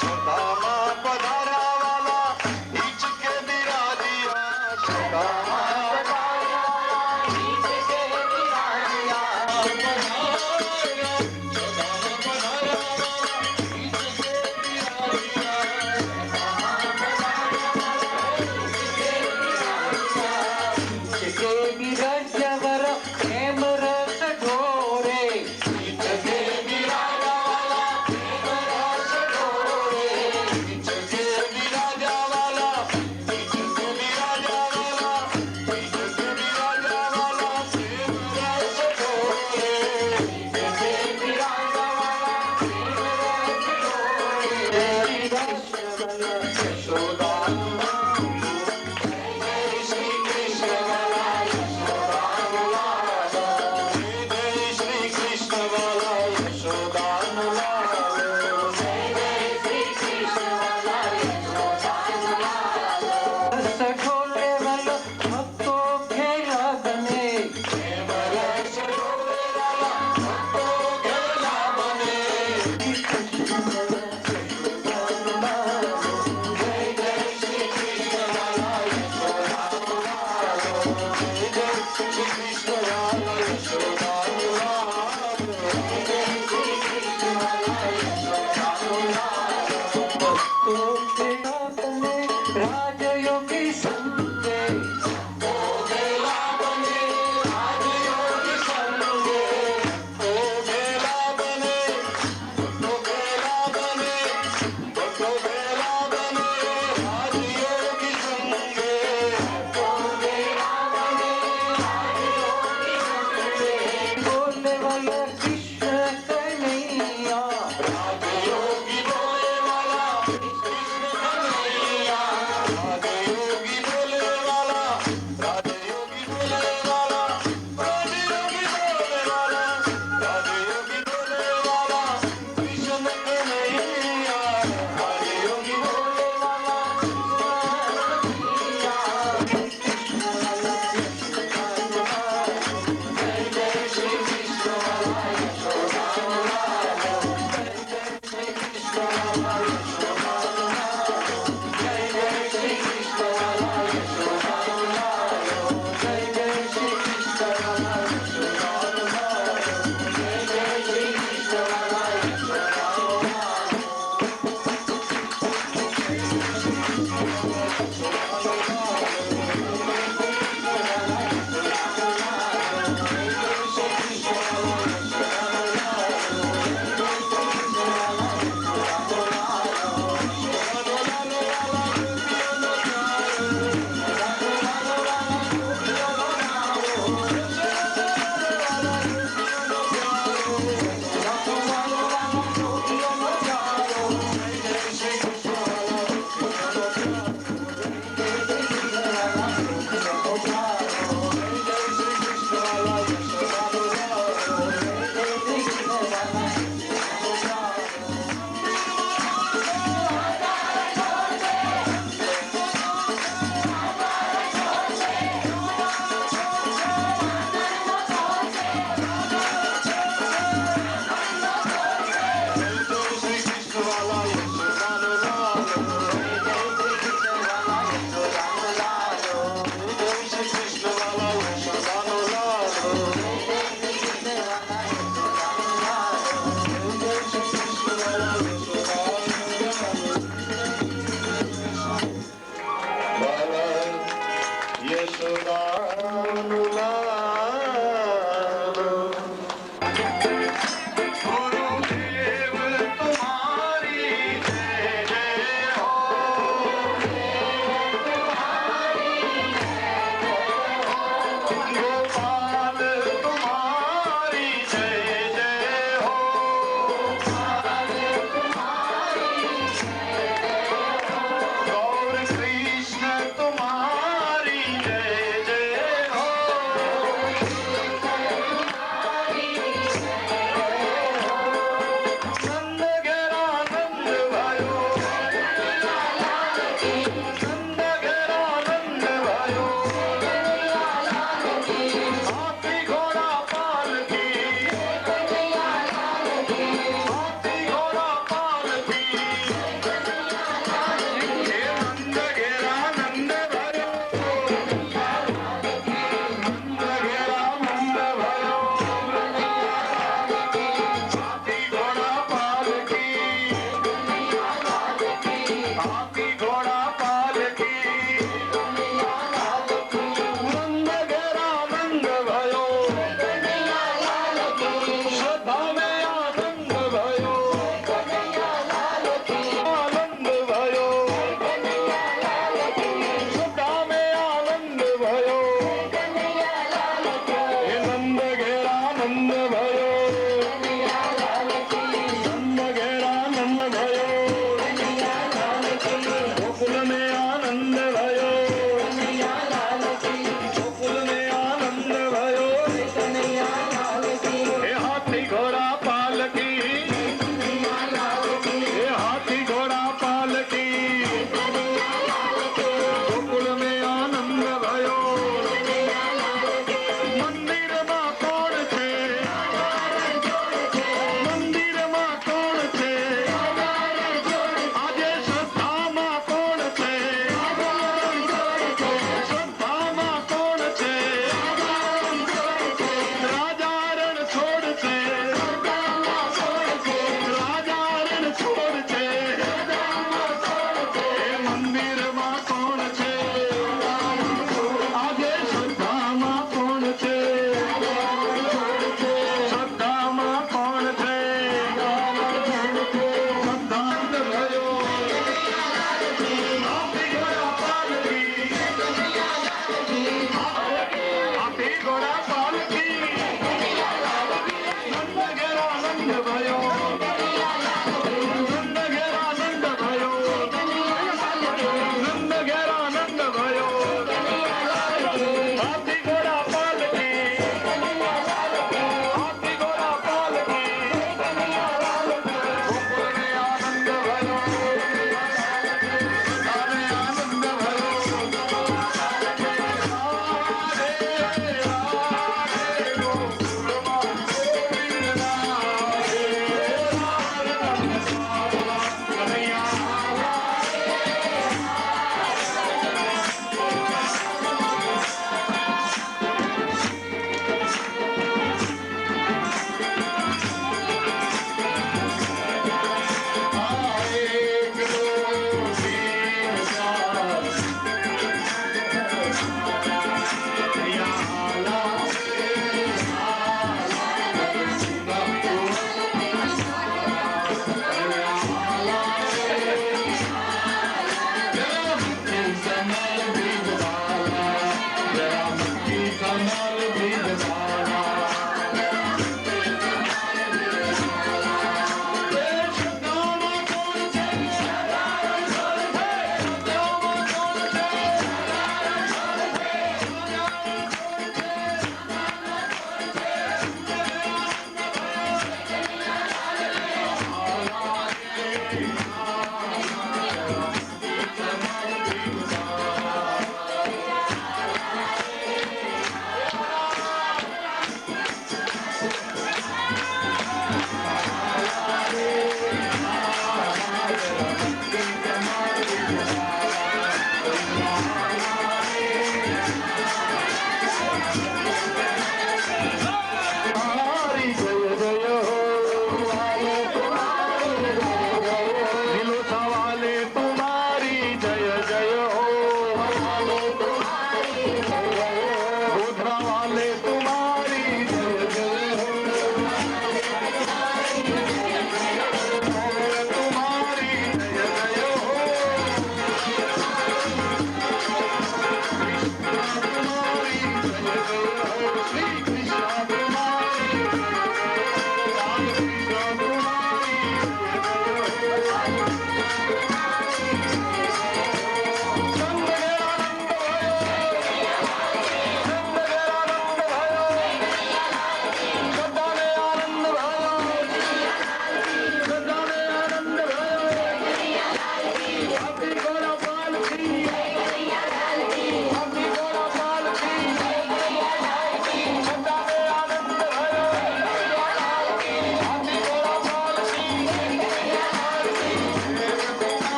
સદામાં પધાર્યા વાલા નીચ કે બિરાજિયા સદામાં કે બિરાજ્યવર પ્રેમ રસ ઢોરે રસ ઢોરે વાલો ભક્તો ખેલા બને ભક્તો ખેલા બને રાજયોગી સંગે બોલે વાલા કૃષ્ણ કનૈયા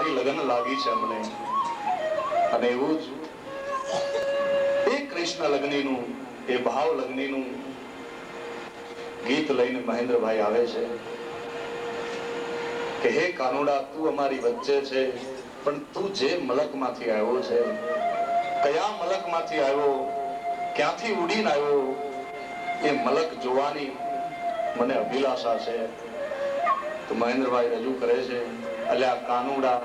તારી લગ્ન લાગી છે અમને. અને એવું જ એ કૃષ્ણ લગ્નીનું, એ ભાવ લગ્નીનું ગીત લઈને મહેન્દ્રભાઈ આવે છે કે હે કાનુડા, તું અમારી વચ્ચે છે, પણ તું જે મલકમાંથી આવ્યો છે, કયા મલકમાંથી આવ્યો, ક્યાંથી ઉડીને આવ્યો, એ મલક જોવાની મને અભિલાષા છે. તો મહેન્દ્રભાઈ રજૂ કરે છે, અલ્યા કાનુડા,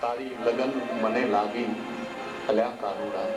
તારી લગન મને લાગી, અલ્યા કાનુડા.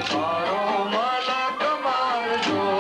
તારો મલક મારજો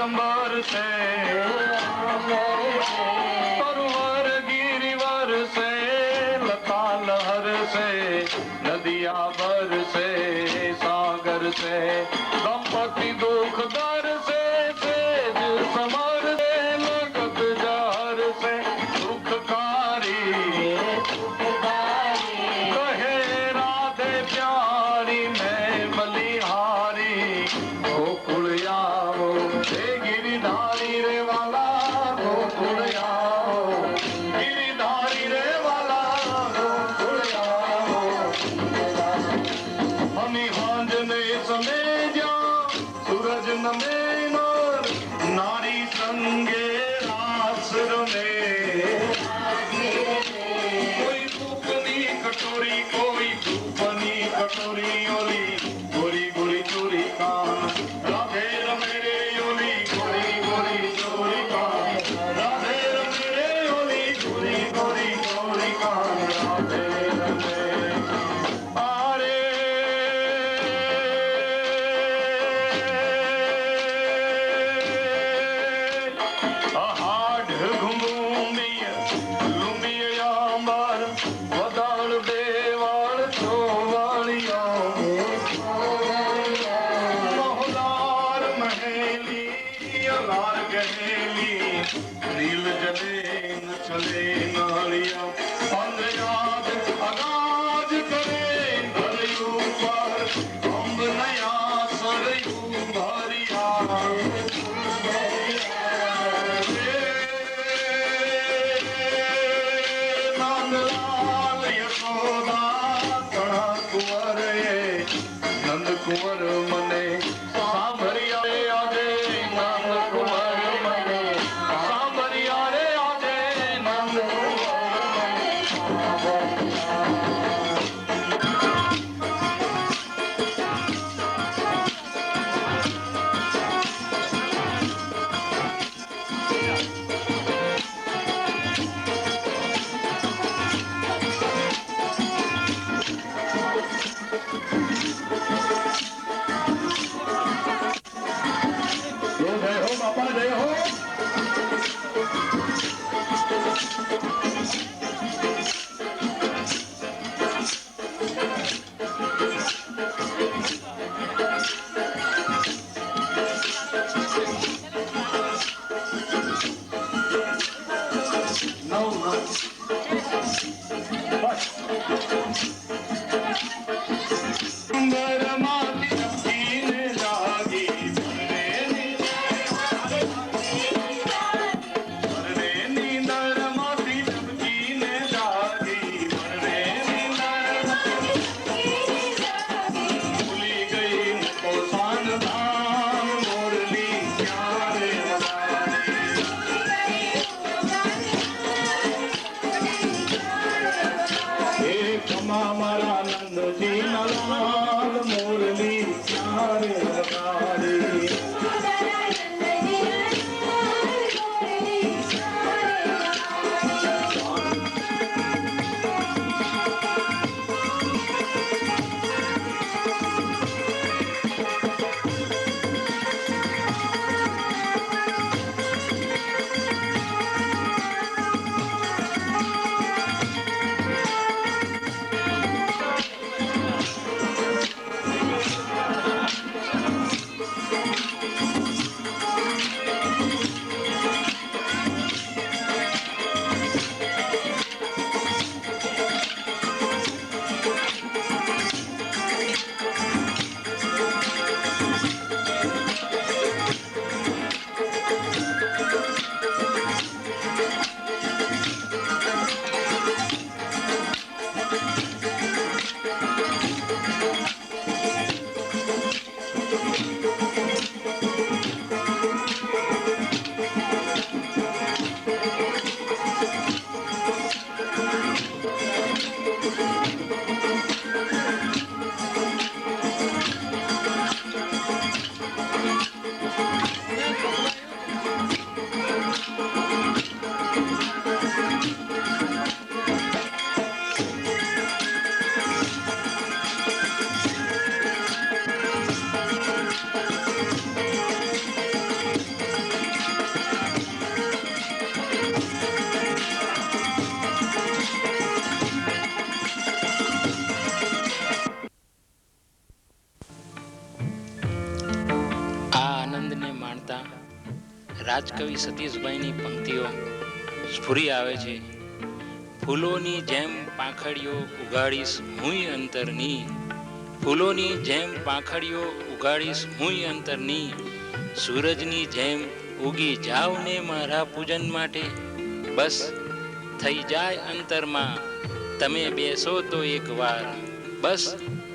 અંબર છે પર્વર ગિરિવર છે લતા લહર છે નદિયા ભર છે સાગર છે દંપતિ દુઃખ દર છે સેજ સમર છે લગત જહર છે સુખકારી કહે રાધે પ્યારી મેં બલિહારી ગોકુળ આવો હે ગિરિધારી રે વાલા ગોકુળ આવો ગિરિધારી રે વાલા ગોકુળ આવો હમી હાંજ ને સમે જ્યાં સૂરજ નમે નર નારી સંગે રાસ રમે કોઈ ધૂપની કટોરી કોઈ ધૂપની કટોરી ઓલી ગોરી ગોરી ચોરી કાન રાધે રમે રે ઓલી ગોરી ગોરી ચોરી કાન રાધે રમે રે ઓલી ગોરી ગોરી ચોરી કાન રાધે રમે આરે હાડ ઘુમુમિય લુમિય આંબર વદાળ દેવાળ ચોવાળિયા મહોલાર મહેલી અલાર ગહેલી નીલ જલે ન ચલે નાળિયા પાંદયાદ અગાજ કરે ભર્યું પર અંબ નયા સરયું ભરિયા નંદલાલ યશોદા ઘણા કુંવર નંદ કુંવર મને સાંભળ્યા રે આજે નંદ કુંવર મને સાંભળ્યા રે આજે નંદ કુંવર મને જીવનને માણતા રાજકવિ સતીશભાઈની પંક્તિઓ સ્ફુરી આવે છે. ફૂલોની જેમ પાંખડીઓ ઉગાડીશ હુંય અંતરની, ફૂલોની જેમ પાંખડીઓ ઉગાડીશ હુંય અંતરની, સૂરજની જેમ ઉગી જાવ ને મારા પૂજન માટે. બસ થઈ જાય અંતરમાં તમે બેસો તો એકવાર, બસ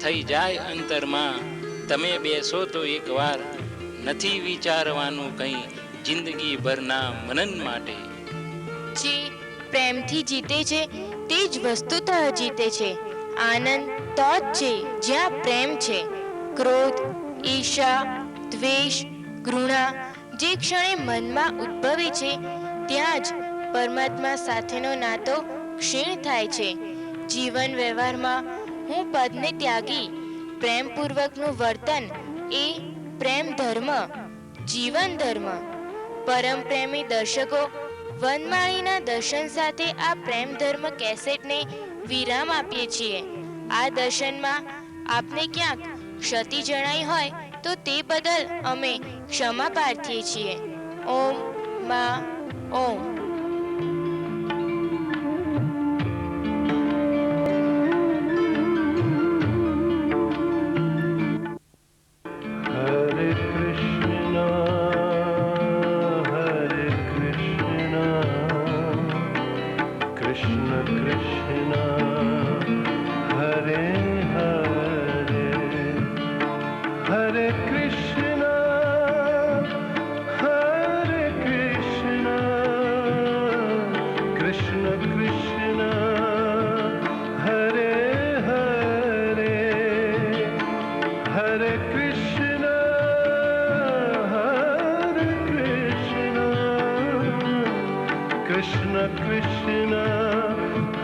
થઈ જાય અંતરમાં તમે બેસો તો એકવાર, નથી વિચારવાનું કંઈ જિંદગી ભરના મનન માટે. જે પ્રેમથી જીતે છે તે જ વસ્તુતઃ જીતે છે. આનંદ તો જ છે જ્યાં પ્રેમ છે. ક્રોધ, ઈર્ષા, દ્વેષ, ઘૃણા જે ક્ષણે મનમાં ઉદ્ભવે છે ત્યાં જ પરમાત્મા સાથેનો નાતો ક્ષીણ થાય છે. જીવન વ્યવહારમાં હું પદને ત્યાગી પ્રેમપૂર્વકનું વર્તન એ પ્રેમ ધર્મ, જીવન ધર્મ. પરમ પ્રેમી દર્શકો, વનમાળીના દર્શન સાથે આ પ્રેમ ધર્મ કેસેટને વિરામ આપીએ છીએ. આ દર્શનમાં આપને ક્યાંક ક્ષતિ જણાઈ હોય તો તે બદલ અમે ક્ષમા પ્રાર્થીએ છીએ. ઓમ મા ઓમ. Hare Krishna, Krishna Krishna, Hare Hare, Hare Krishna, Krishna Krishna, Hare Hare, Hare Krishna, Krishna Krishna,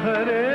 Hare